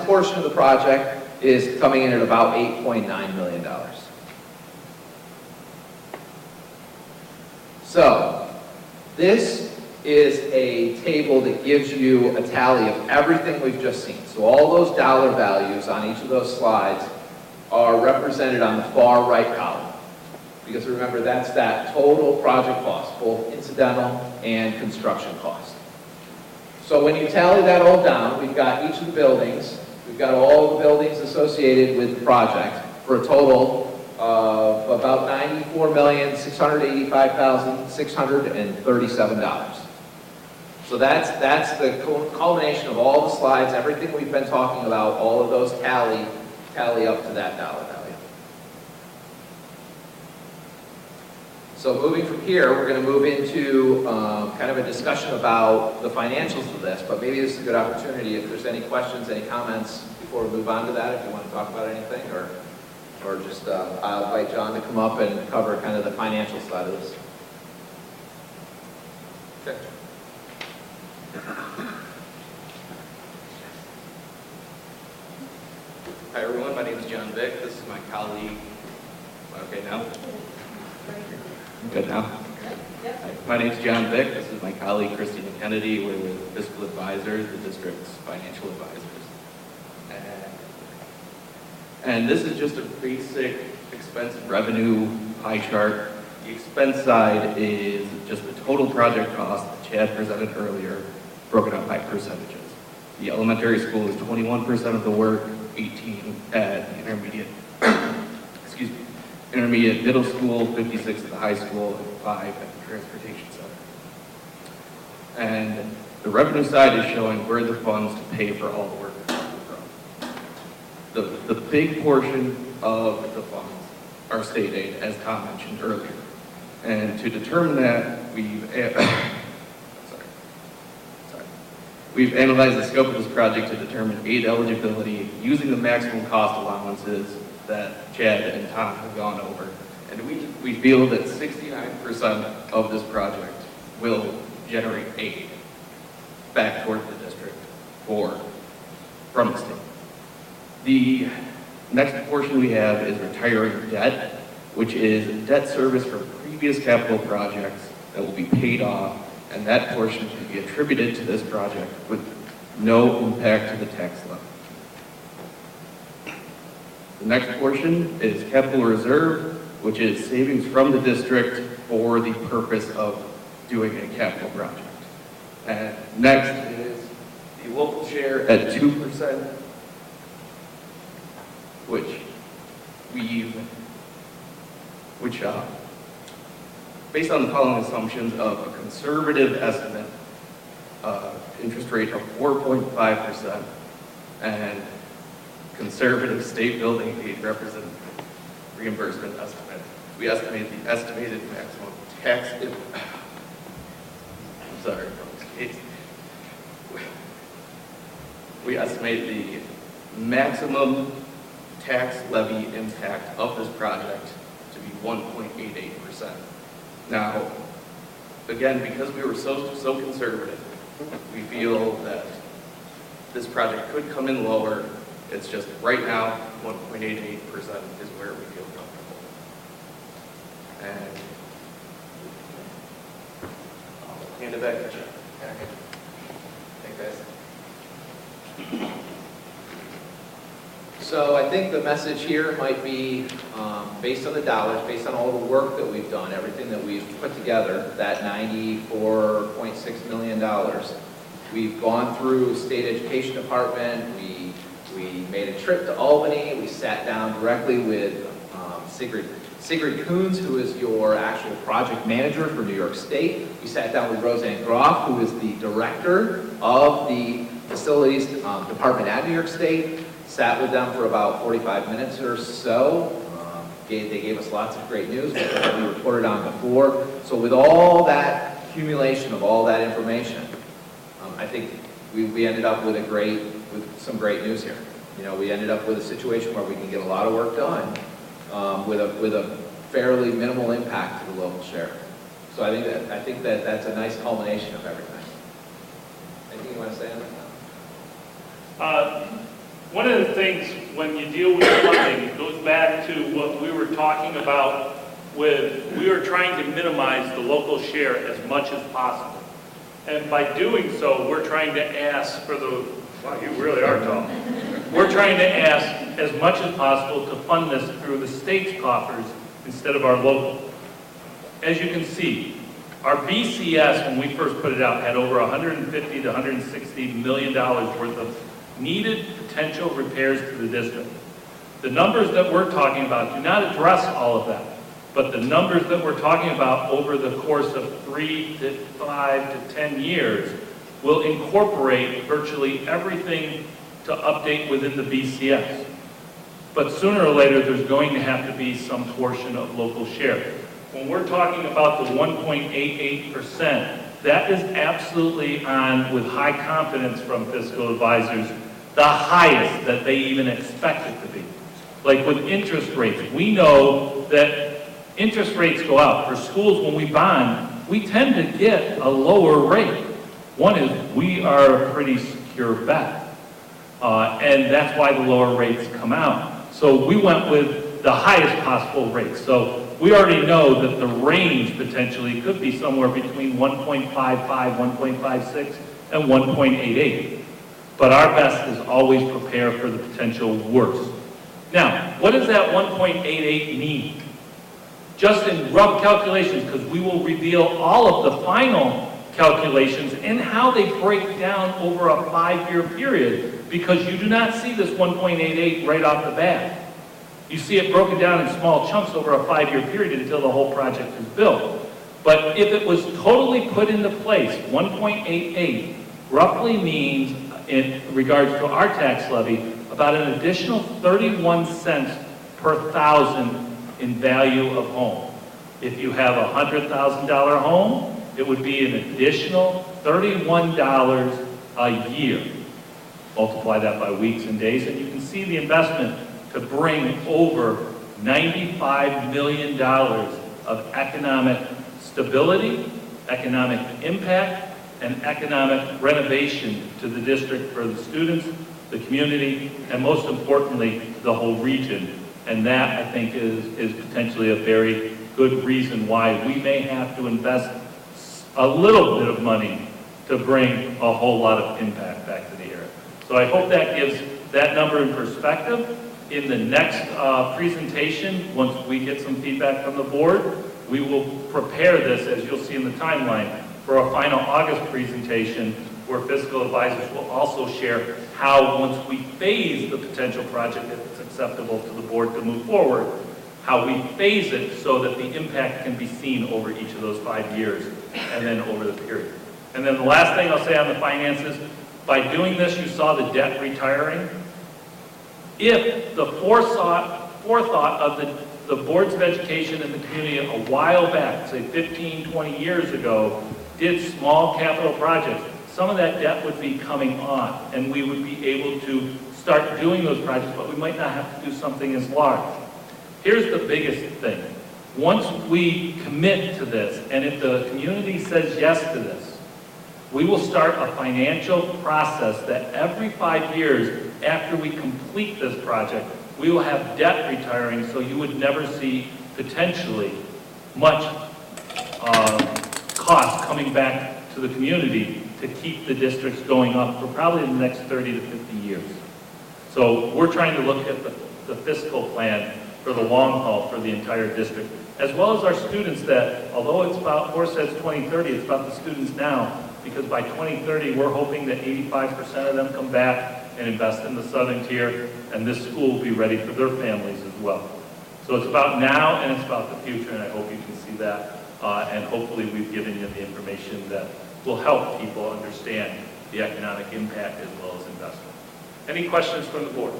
Speaker 2: portion of the project is coming in at about $8.9 million. So, this is a table that gives you a tally of everything we've just seen. So all those dollar values on each of those slides are represented on the far right column. Because remember, that's that total project cost, both incidental and construction cost. So when you tally that all down, we've got each of the buildings, we've got all the buildings associated with the project for a total of about $94,685,637. So that's the culmination of all the slides, everything we've been talking about, all of those tally up to that dollar value. So moving from here, we're going to move into kind of a discussion about the financials of this, but maybe this is a good opportunity if there's any questions, any comments before we move on to that, if you want to talk about anything, or just I'll invite John to come up and cover kind of the financial side of this. Okay.
Speaker 3: Hi everyone, my name is John Vick. This is my colleague. Okay now? Good now? Hi, my name is John Vick. This is my colleague Christina Kennedy. We're with Fiscal Advisors, the district's financial advisors. And this is just a basic expense revenue pie chart. The expense side is just the total project cost that Chad presented earlier, broken up by percentages. The elementary school is 21% of the work, 18 at the intermediate, intermediate middle school, 56 at the high school, and 5 at the transportation center. And the revenue side is showing where the funds to pay for all the work is coming from. The big portion of the funds are state aid, as Tom mentioned earlier. And to determine that, we've analyzed the scope of this project to determine aid eligibility using the maximum cost allowances that Chad and Tom have gone over. And we feel that 69% of this project will generate aid back toward the district from the state. The next portion we have is retiring debt, which is debt service for previous capital projects that will be paid off, and that portion can be attributed to this project with no impact to the tax levy. The next portion is capital reserve, which is savings from the district for the purpose of doing a capital project. And next is the local share at 2%, which we've which, based on the following assumptions of a conservative estimate, interest rate of 4.5% and conservative state building aid reimbursement estimate. We estimate the estimated maximum tax, I'm sorry, we estimate the maximum tax levy impact of this project to be 1.88%. Now, again, because we were so conservative, we feel that this project could come in lower. It's just right now, 1.88% is where we feel comfortable. And I'll hand it back to Jeff.
Speaker 2: Thanks, guys. So I think the message here might be, based on the dollars, based on all the work that we've done, everything that we've put together, that $94.6 million, we've gone through state education department, we made a trip to Albany, we sat down directly with Sigrid Coons, who is your actual project manager for New York State. We sat down with Rosa Groff, who is the director of the facilities department at New York State. Sat with them for about 45 minutes or so. They gave us lots of great news, which we reported on before. So with all that accumulation of all that information, I think we ended up with some great news here. You know, we ended up with a situation where we can get a lot of work done with a fairly minimal impact to the local share. So I think that that's a nice culmination of everything. Anything you want to say on that?
Speaker 1: One of the things when you deal with funding, it goes back to what we were talking about we were trying to minimize the local share as much as possible. And by doing so, we're trying to ask for wow, you really are tall. We're trying to ask as much as possible to fund this through the state's coffers instead of our local. As you can see, our BCS, when we first put it out, had over $150 to $160 million worth of needed potential repairs to the district. The numbers that we're talking about do not address all of that, but the numbers that we're talking about over the course of 3 to 5 to 10 years will incorporate virtually everything to update within the BCS. But sooner or later, there's going to have to be some portion of local share. When we're talking about the 1.88%, that is absolutely on, with high confidence from fiscal advisors, the highest that they even expect it to be. Like with interest rates, we know that interest rates go out. For schools, when we bond, we tend to get a lower rate. One is we are a pretty secure bet, and that's why the lower rates come out. So we went with the highest possible rate. So we already know that the range potentially could be somewhere between 1.55, 1.56, and 1.88. But our best is always prepare for the potential worst. Now, what does that 1.88 mean? Just in rough calculations, because we will reveal all of the final calculations and how they break down over a 5-year period, because you do not see this 1.88 right off the bat. You see it broken down in small chunks over a 5-year period until the whole project is built. But if it was totally put into place, 1.88 roughly means, in regards to our tax levy, about an additional 31 cents per thousand in value of home. If you have a $100,000 home, it would be an additional $31 a year. Multiply that by weeks and days, and you can see the investment to bring over $95 million of economic stability, economic impact, and economic renovation to the district for the students, the community, and most importantly, the whole region. And that, I think, is potentially a very good reason why we may have to invest a little bit of money to bring a whole lot of impact back to the area. So I hope that gives that number in perspective. In the next presentation, once we get some feedback from the board, we will prepare this, as you'll see in the timeline, for a final August presentation where fiscal advisors will also share how, once we phase the potential project, if it's acceptable to the board to move forward, how we phase it so that the impact can be seen over each of those 5 years and then over the period. And then the last thing I'll say on the finances, by doing this, you saw the debt retiring. If the forethought of the boards of education in the community a while back, say 15, 20 years ago, did small capital projects, some of that debt would be coming on, and we would be able to start doing those projects, but we might not have to do something as large. Here's the biggest thing. Once we commit to this, and if the community says yes to this, we will start a financial process that every 5 years after we complete this project, we will have debt retiring, so you would never see potentially much cost coming back to the community to keep the districts going up for probably the next 30 to 50 years. So we're trying to look at the fiscal plan for the long haul for the entire district, as well as our students that, although it's about Horseheads 2030, it's about the students now, because by 2030, we're hoping that 85% of them come back and invest in the southern tier, and this school will be ready for their families as well. So it's about now and it's about the future, and I hope you can see that, and hopefully we've given you the information that will help people understand the economic impact as well as investment. Any questions from the board?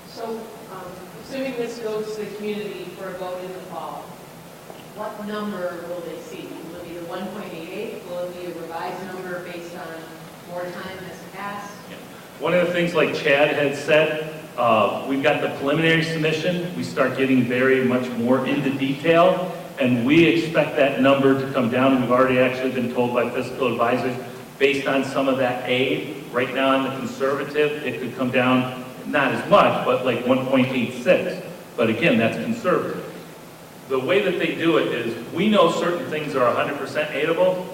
Speaker 4: So, assuming this goes to the community for a vote in the fall, what number will they see? Will it be the 1.88? Will it be a revised number based on more time has passed?
Speaker 1: One of the things like Chad had said, we've got the preliminary submission. We start getting very much more into detail, and we expect that number to come down. We've already actually been told by fiscal advisors, based on some of that aid, right now in the conservative, it could come down not as much, but like 1.86. But again, that's conservative. The way that they do it is, we know certain things are 100% aidable.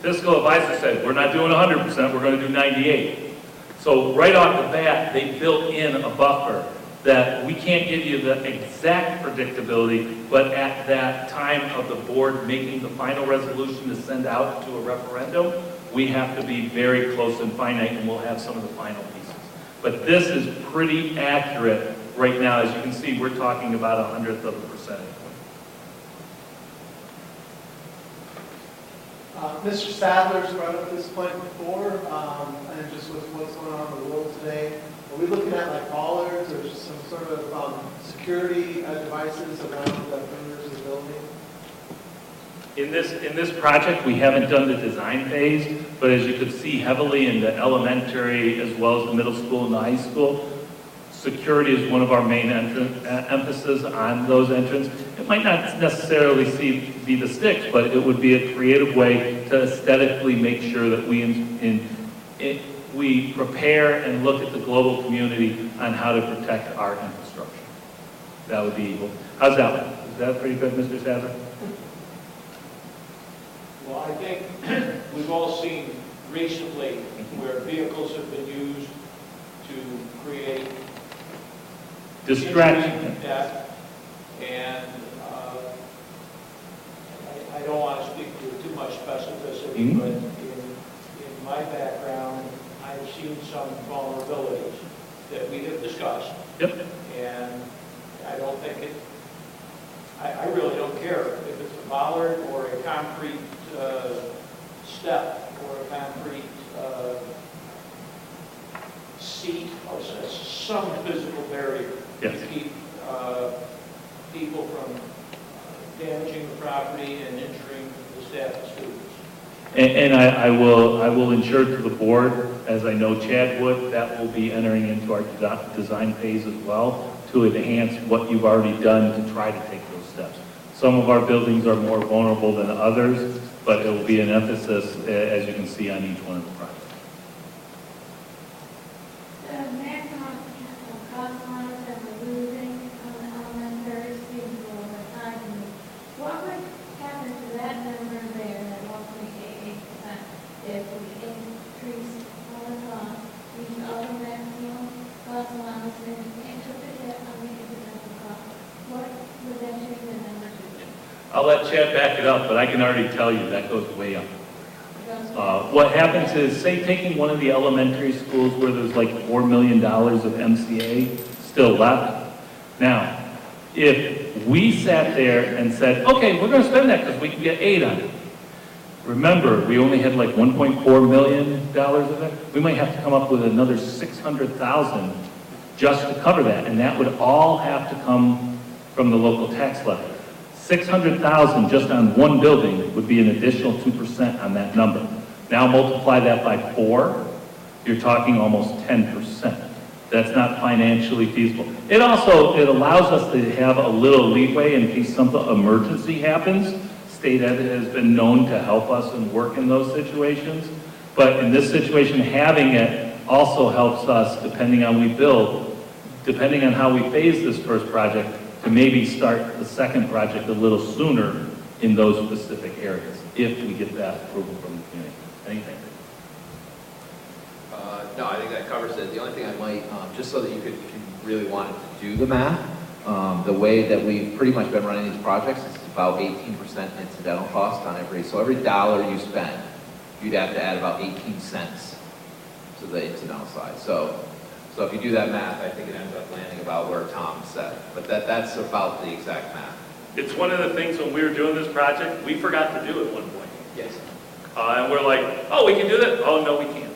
Speaker 1: Fiscal advisor said, we're not doing 100%, we're going to do 98. So right off the bat, they built in a buffer that we can't give you the exact predictability, but at that time of the board making the final resolution to send out to a referendum, we have to be very close and finite, and we'll have some of the final pieces. But this is pretty accurate right now. As you can see, we're talking about 1/100 of a percentage point.
Speaker 5: Mr. Sadler's brought up this point before, and just with what's going on in the world today. Are we looking at like bollards or some sort of security devices around the perimeters of the building?
Speaker 1: In this project, we haven't done the design phase, but as you can see heavily in the elementary as well as the middle school and the high school, security is one of our main emphasis on those entrances. It might not necessarily be the sticks, but it would be a creative way to aesthetically make sure that we prepare and look at the global community on how to protect our infrastructure. That would be equal. How's that one? Is that pretty good, Mr. Sadler?
Speaker 6: Well, I think we've all seen recently where vehicles have been used to create
Speaker 1: Distraction.
Speaker 6: death, and I don't want to speak with too much specificity, but in my background, I've seen some vulnerabilities that we have discussed.
Speaker 1: Yep.
Speaker 6: And I don't think I really don't care if it's a bollard or a concrete step or a concrete seat or some physical barrier
Speaker 1: Yes.
Speaker 6: to keep people from damaging the property and injuring the staff and students.
Speaker 1: And I will ensure to the board, as I know Chad would, that will be entering into our design phase as well to enhance what you've already done to try to take those steps. Some of our buildings are more vulnerable than others, but it will be an emphasis, as you can see, on each one of the projects.
Speaker 7: The maximum cost lines that we're losing on the elementary students over time, what would happen to that number there, that 1.88%, if we increase all the costs, these other maximum cost lines, and took the hit on the incidental cost? What would that change the number to?
Speaker 1: I'll let Chad back it up, but I can already tell you that goes way up. What happens is, say taking one of the elementary schools where there's like $4 million of MCA still left. Now, If we sat there and said, okay, we're gonna spend that because we can get 8 on it. Remember, we only had like $1.4 million of it. We might have to come up with another 600,000 just to cover that, and that would all have to come from the local tax levy. 600,000 just on one building would be an additional 2% on that number. Now multiply that by 4, you're talking almost 10%. That's not financially feasible. It allows us to have a little leeway in case some emergency happens. State ed has been known to help us and work in those situations. But in this situation, having it also helps us, depending on how we phase this first project, to maybe start the second project a little sooner in those specific areas, if we get that approval from the community. Anything?
Speaker 2: No, I think that covers it. The only thing I might, just so that if you really wanted to do the math, the way that we've pretty much been running these projects is about 18% incidental cost on so every dollar you spend, you'd have to add about 18 cents to the incidental side. So if you do that math, I think it ends up landing about where Tom said. But that's about the exact math.
Speaker 1: It's one of the things when we were doing this project, we forgot to do at one point.
Speaker 2: Yes.
Speaker 1: And we're like, oh, we can do that? Oh, no, we can't.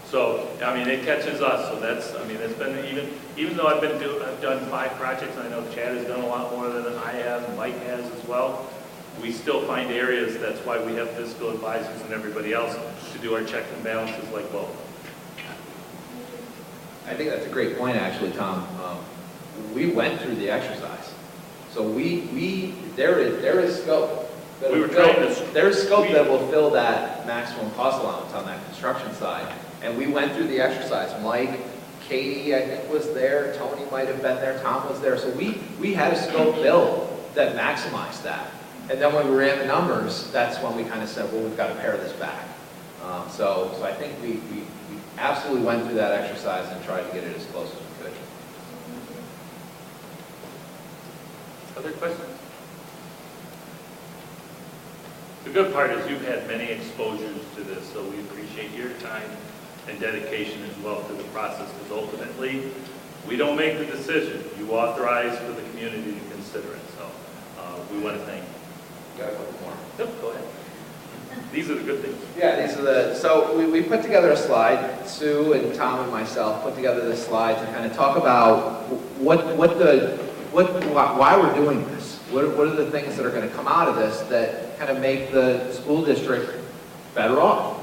Speaker 1: So, I mean, it catches us. So it's been even though I've done 5 projects, and I know Chad has done a lot more than I have, and Mike has as well. We still find areas, that's why we have fiscal advisors and everybody else to do our checks and balances like, well.
Speaker 2: I think that's a great point, actually, Tom. We went through the exercise. So there is scope. There's scope that will fill that maximum cost allowance on that construction side. And we went through the exercise. Mike, Katie, I think was there. Tony might have been there. Tom was there. So we had a scope build that maximized that. And then when we ran the numbers, that's when we kind of said, well, we've got to pare this back. So I think we absolutely went through that exercise and tried to get it as close as we could.
Speaker 1: Other questions? The good part is you've had many exposures to this, so we appreciate your time and dedication as well to the process, because ultimately, we don't make the decision. You authorize for the community to consider it, so we want to thank you.
Speaker 2: Got a couple more.
Speaker 1: Yep, go ahead. These are the good things.
Speaker 2: Yeah, so we put together a slide, Sue and Tom and myself put together this slide to kind of talk about why we're doing this. What are the things that are going to come out of this that kind of make the school district better off?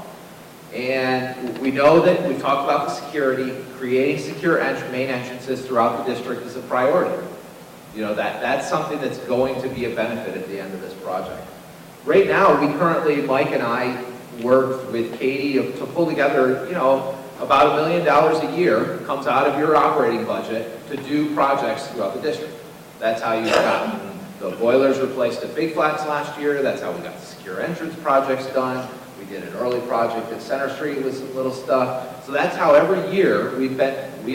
Speaker 2: And we know that we've talked about the security, creating secure main entrances throughout the district is a priority. You know, that's something that's going to be a benefit at the end of this project. Right now, Mike and I worked with Katie to pull together, about $1 million a year comes out of your operating budget to do projects throughout the district. That's how you got the boilers replaced at Big Flats last year. That's how we got the secure entrance projects done. We did an early project at Center Street with some little stuff. So that's how every year we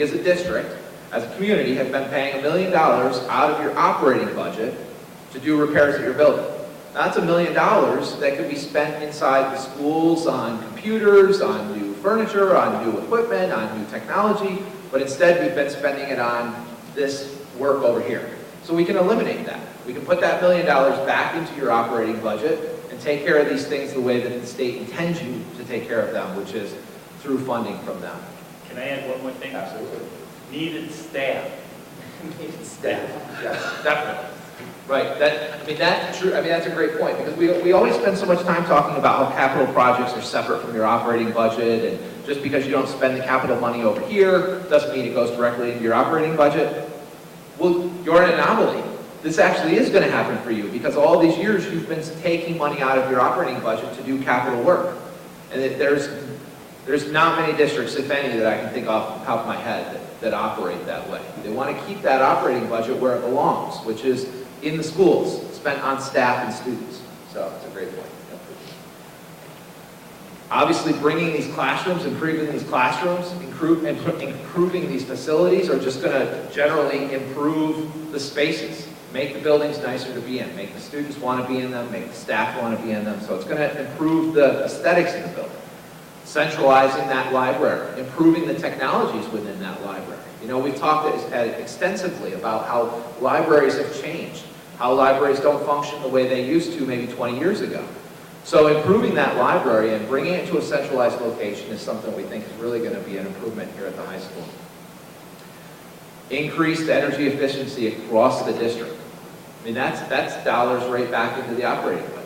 Speaker 2: as a district, as a community, have been paying $1 million out of your operating budget to do repairs at your building. Now, that's $1 million that could be spent inside the schools on computers, on new furniture, on new equipment, on new technology, but instead we've been spending it on this work over here. So we can eliminate that. We can put that $1 million back into your operating budget and take care of these things the way that the state intends you to take care of them, which is through funding from them.
Speaker 1: Can I add one more thing?
Speaker 2: Absolutely.
Speaker 1: Needed staff.
Speaker 2: Needed staff. Yes, definitely. Right. That's true. That's a great point, because we always spend so much time talking about how capital projects are separate from your operating budget, and just because you don't spend the capital money over here doesn't mean it goes directly into your operating budget. Well, you're an anomaly. This actually is going to happen for you, because all these years you've been taking money out of your operating budget to do capital work. And there's not many districts, if any, that I can think off the top of my head that operate that way. They want to keep that operating budget where it belongs, which is in the schools, spent on staff and students. So it's a great point. Obviously, bringing these classrooms, improving these classrooms, improving these facilities are just going to generally improve the spaces, make the buildings nicer to be in, make the students want to be in them, make the staff want to be in them. So it's going to improve the aesthetics of the building. Centralizing that library, improving the technologies within that library. You know, we've talked extensively about how libraries have changed, how libraries don't function the way they used to maybe 20 years ago. So improving that library and bringing it to a centralized location is something we think is really going to be an improvement here at the high school. Increased energy efficiency across the district. I mean, that's dollars right back into the operating budget.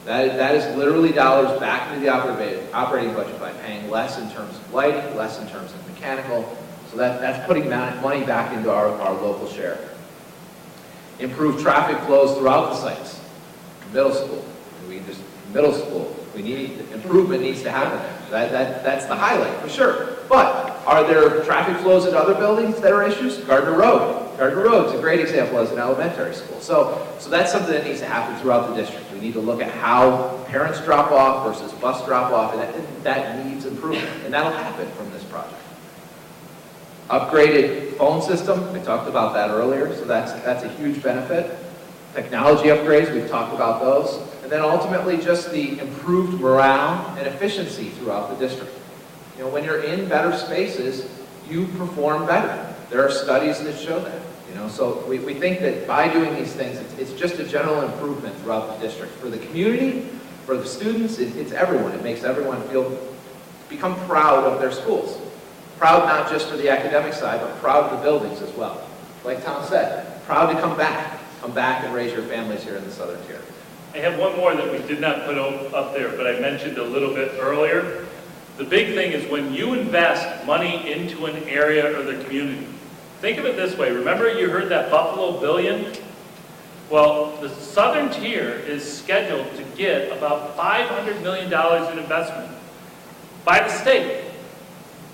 Speaker 2: That is literally dollars back into the operating budget by paying less in terms of lighting, less in terms of mechanical. So that's putting money back into our local share. Improve traffic flows throughout the sites. Middle school. Middle school. Improvement needs to happen there. That's the highlight for sure. But are there traffic flows at other buildings that are issues? Gardner Road. Gardner Road is a great example as an elementary school. So that's something that needs to happen throughout the district. We need to look at how parents drop off versus bus drop off, and that needs improvement. And that'll happen from this project. Upgraded phone system, we talked about that earlier, so that's a huge benefit. Technology upgrades, we've talked about those. And then ultimately just the improved morale and efficiency throughout the district. You know, when you're in better spaces, you perform better. There are studies that show that. You know, so we think that by doing these things, it's just a general improvement throughout the district. For the community, for the students, it's everyone. It makes everyone become proud of their schools. Proud not just for the academic side, but proud of the buildings as well. Like Tom said, proud to come back and raise your families here in the Southern Tier.
Speaker 1: I have one more that we did not put up there, but I mentioned a little bit earlier. The big thing is when you invest money into an area or the community, think of it this way. Remember you heard that Buffalo billion? Well, the Southern Tier is scheduled to get about $500 million in investment by the state.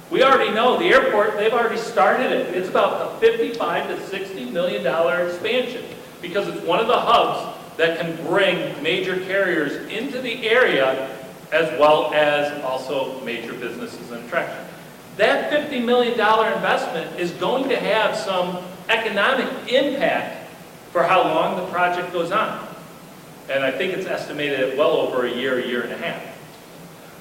Speaker 1: We already know the airport, they've already started it. It's about a $55 to $60 million expansion because it's one of the hubs that can bring major carriers into the area as well as also major businesses and attractions. That $50 million investment is going to have some economic impact for how long the project goes on. And I think it's estimated at well over a year and a half.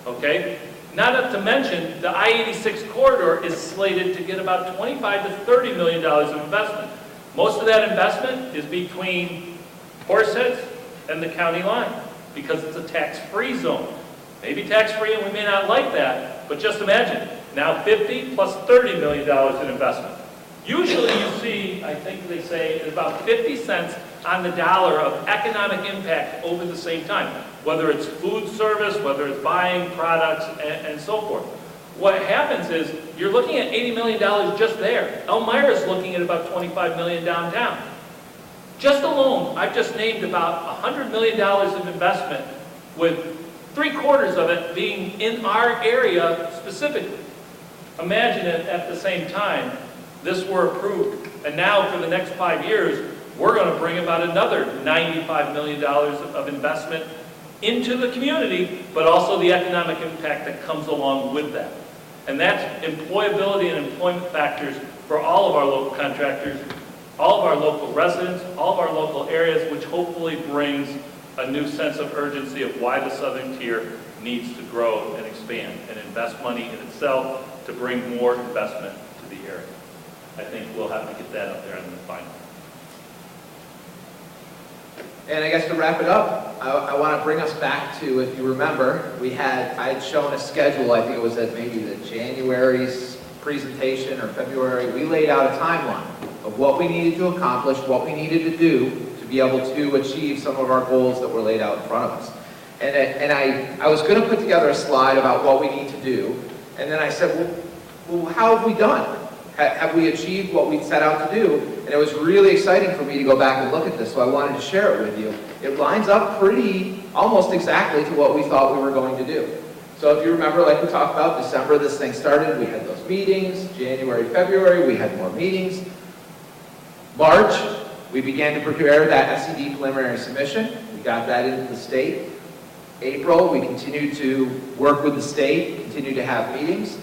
Speaker 1: Okay? Not to mention, the I-86 corridor is slated to get about $25 to $30 million of investment. Most of that investment is between Horseheads and the county line because it's a tax-free zone. Maybe tax-free and we may not like that, but just imagine, now 50 plus $30 million in investment. Usually you see, I think they say, about 50 cents on the dollar of economic impact over the same time, whether it's food service, whether it's buying products, and so forth. What happens is you're looking at $80 million just there. Elmira's looking at about $25 million downtown. Just alone, I've just named about $100 million of investment, with 3/4 of it being in our area specifically. Imagine it at the same time, this were approved, and now for the next 5 years, we're going to bring about another $95 million of investment into the community, but also the economic impact that comes along with that. And that's employability and employment factors for all of our local contractors, all of our local residents, all of our local areas, which hopefully brings a new sense of urgency of why the Southern Tier needs to grow and expand and invest money in itself to bring more investment to the area. I think we'll have to get that up there in the final.
Speaker 2: And I guess to wrap it up, I want to bring us back to, if you remember, I had shown a schedule, I think it was at maybe the January's presentation or February. We laid out a timeline of what we needed to accomplish, what we needed to do to be able to achieve some of our goals that were laid out in front of us. And I was going to put together a slide about what we need to do, and then I said, well, how have we done? Have we achieved what we set out to do? And it was really exciting for me to go back and look at this, so I wanted to share it with you. It lines up almost exactly to what we thought we were going to do. So if you remember, like we talked about, December this thing started, we had those meetings. January, February, we had more meetings. March, we began to prepare that SED preliminary submission. We got that into the state. April, we continued to work with the state, continue to have meetings.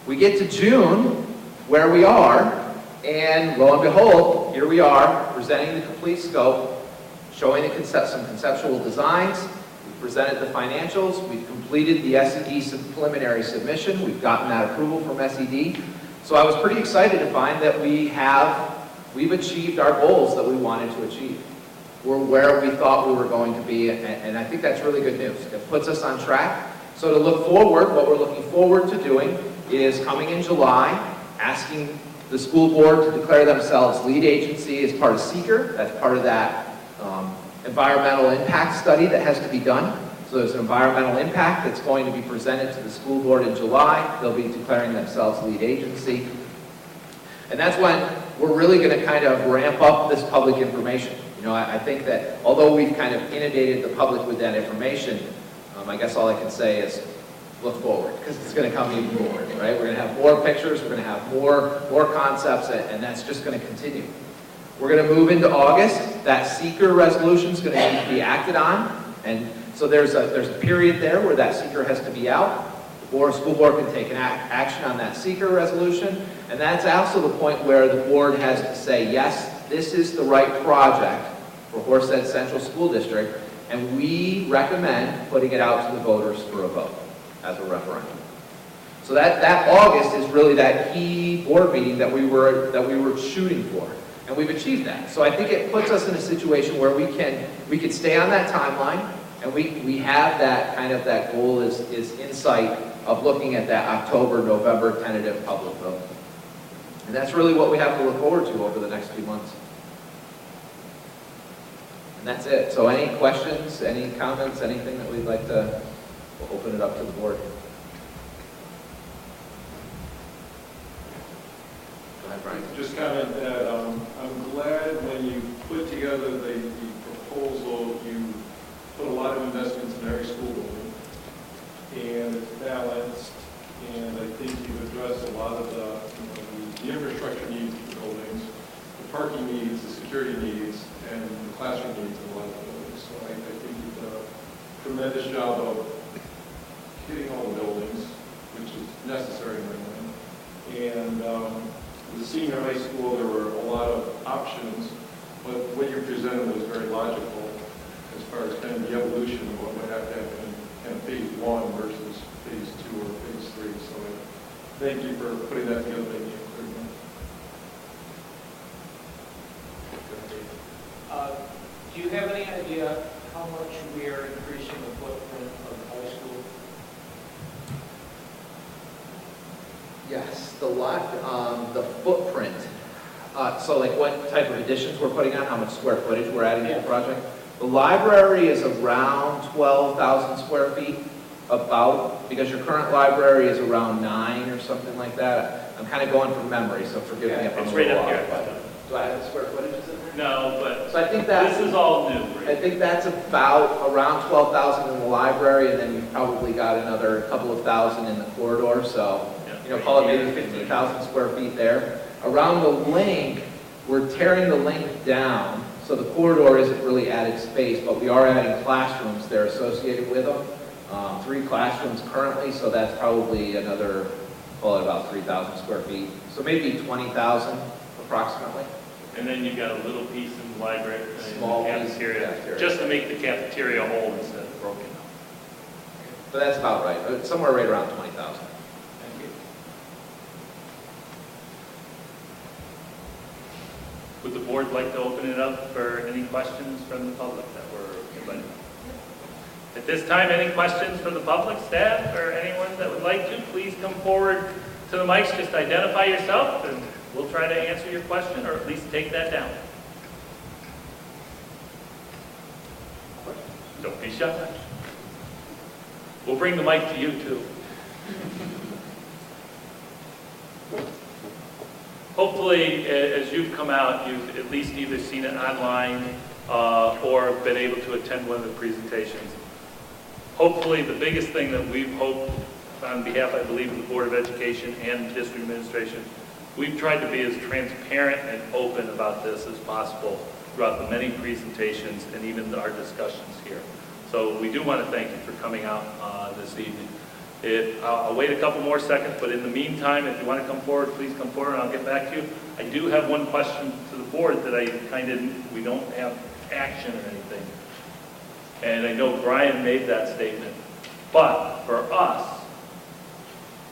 Speaker 2: We get to June, where we are, and lo and behold, here we are, presenting the complete scope, showing some conceptual designs. We've presented the financials. We've completed the SED preliminary submission. We've gotten that approval from SED. So I was pretty excited to find that we've achieved our goals that we wanted to achieve. We're where we thought we were going to be, and I think that's really good news. It puts us on track. So to look forward, what we're looking forward to doing is coming in July, asking the school board to declare themselves lead agency as part of SEEKR. That's part of that environmental impact study that has to be done. So there's an environmental impact that's going to be presented to the school board in July. They'll be declaring themselves lead agency. And that's when we're really going to kind of ramp up this public information. You know, I think that although we've kind of inundated the public with that information, I guess all I can say is look forward, because it's going to come even more, right? We're going to have more pictures, we're going to have more concepts, and that's just going to continue. We're going to move into August. That SEEKR resolution is going to need to be acted on, and so there's a period there where that SEEKR has to be out. The school board can take an action on that SEEKR resolution, and that's also the point where the board has to say, yes, this is the right project for Horseheads Central School District, and we recommend putting it out to the voters for a vote as a referendum. So that August is really that key board meeting that we were shooting for, and we've achieved that. So I think it puts us in a situation where we can stay on that timeline, and we have that kind of that goal is in sight of looking at that October, November tentative public vote. And that's really what we have to look forward to over the next few months. And that's it. So any questions, any comments, anything that we'd like to, we'll open it up to the board. Go ahead, Brian.
Speaker 8: Just comment that I'm glad when you put together the proposal, you put a lot of investments in every school building, and it's balanced, and I think you've addressed a lot of the infrastructure needs of the buildings, the parking needs, the security needs, and the classroom needs of a lot of the buildings. So I think you've done a tremendous job of hitting all the buildings, which is necessary in my mind. And with the senior high school, there were a lot of options, but what you presented was very logical as far as kind of the evolution of what would have to happen in phase 1 versus phase 2 or phase 3. So thank you for putting that together, making it clear.
Speaker 6: Do you have any idea how much we are increasing the footprint of the high school?
Speaker 2: Yes, the footprint. So like what type of additions we're putting on, how much square footage we're adding to the project? The library is around 12,000 square feet, about, because your current library is around 9 or something like that. I'm kind of going from memory, so forgive me if I'm
Speaker 1: It's
Speaker 2: a
Speaker 1: right
Speaker 2: little
Speaker 1: up here.
Speaker 2: off. Do I have the square footage in there?
Speaker 1: No, but
Speaker 2: So I think that's,
Speaker 1: this is all new,
Speaker 2: I
Speaker 1: right?
Speaker 2: think that's about around 12,000 in the library, and then you've probably got another couple of thousand in the corridor, so, call it maybe 15,000 square feet there. Around the link, we're tearing the link down, so the corridor isn't really added space, but we are adding classrooms there associated with them. 3 classrooms currently, so that's probably another, call it about 3,000 square feet. So maybe 20,000 approximately.
Speaker 1: And then you've got a little piece in the library, in the
Speaker 2: Small piece,
Speaker 1: cafeteria,
Speaker 2: cafeteria.
Speaker 1: just to make the cafeteria whole instead of broken.
Speaker 2: So that's about right, somewhere right around 20,000.
Speaker 6: Thank you.
Speaker 1: Would the board like to open it up for any questions from the public that were invited? At this time, any questions from the public, staff, or anyone that would like to, please come forward to the mics, just identify yourself, and we'll try to answer your question, or at least take that down. Don't be shy. We'll bring the mic to you, too. Hopefully, as you've come out, you've at least either seen it online or been able to attend one of the presentations. Hopefully, the biggest thing that we've hoped on behalf, I believe, of the Board of Education and District Administration, we've tried to be as transparent and open about this as possible throughout the many presentations and even our discussions here. So we do want to thank you for coming out this evening. I'll wait a couple more seconds, but in the meantime, if you want to come forward, please come forward and I'll get back to you. I do have one question to the board that we don't have action or anything. And I know Brian made that statement, but for us,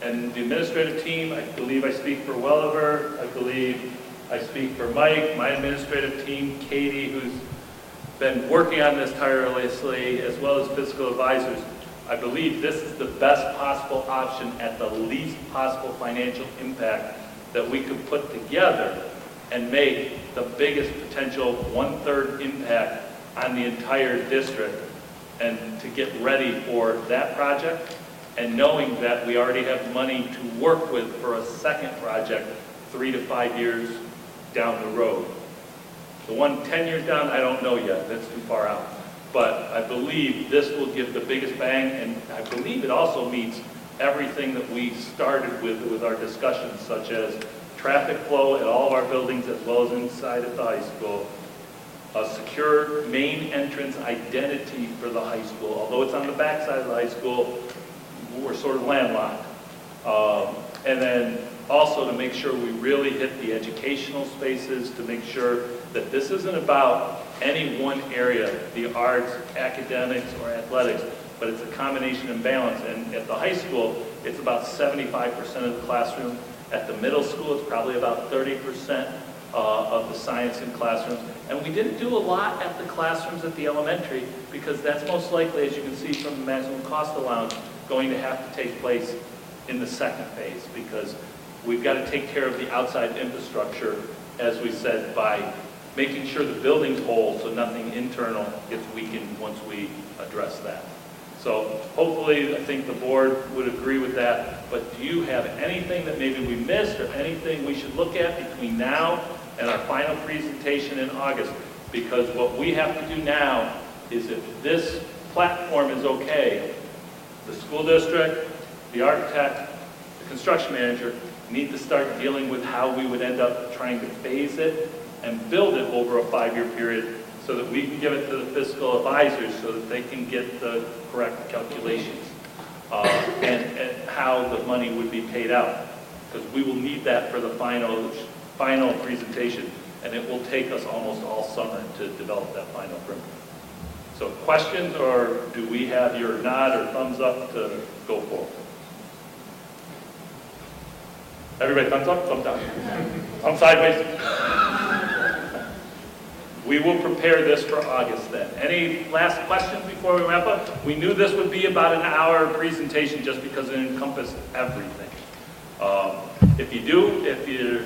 Speaker 1: And the administrative team, I believe I speak for Welliver, I believe I speak for Mike, my administrative team, Katie, who's been working on this tirelessly, as well as fiscal advisors. I believe this is the best possible option at the least possible financial impact that we could put together and make the biggest potential 1/3 impact on the entire district, and to get ready for that project, and knowing that we already have money to work with for a second project 3 to 5 years down the road. The one 10 years down, I don't know yet, that's too far out. But I believe this will give the biggest bang, and I believe it also meets everything that we started with our discussions, such as traffic flow at all of our buildings as well as inside at the high school, a secure main entrance identity for the high school. Although it's on the back side of the high school, we're sort of landlocked. And then also to make sure we really hit the educational spaces, to make sure that this isn't about any one area, the arts, academics, or athletics, but it's a combination and balance. And at the high school, it's about 75% of the classroom. At the middle school, it's probably about 30% of the science in classrooms. And we didn't do a lot at the classrooms at the elementary, because that's most likely, as you can see from the maximum cost allowance, going to have to take place in the second phase, because we've got to take care of the outside infrastructure, as we said, by making sure the building's whole so nothing internal gets weakened once we address that. So hopefully, I think the board would agree with that. But do you have anything that maybe we missed, or anything we should look at between now and our final presentation in August? Because what we have to do now is, if this platform is okay, the school district, the architect, the construction manager need to start dealing with how we would end up trying to phase it and build it over a 5-year period, so that we can give it to the fiscal advisors so that they can get the correct calculations and how the money would be paid out. Because we will need that for the final presentation, and it will take us almost all summer to develop that final print. So questions, or do we have your nod or thumbs up to go forward? Everybody thumbs up, thumbs down. Thumb sideways. We will prepare this for August then. Any last questions before we wrap up? We knew this would be about an hour presentation just because it encompassed everything. If you do, if you're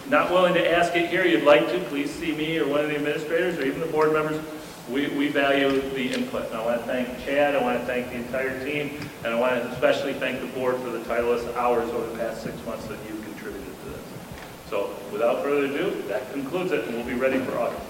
Speaker 1: not willing to ask it here, you'd like to, please see me or one of the administrators or even the board members. We value the input. And I want to thank Chad, I want to thank the entire team, and I want to especially thank the board for the tireless hours over the past 6 months that you've contributed to this. So without further ado, that concludes it, and we'll be ready for August.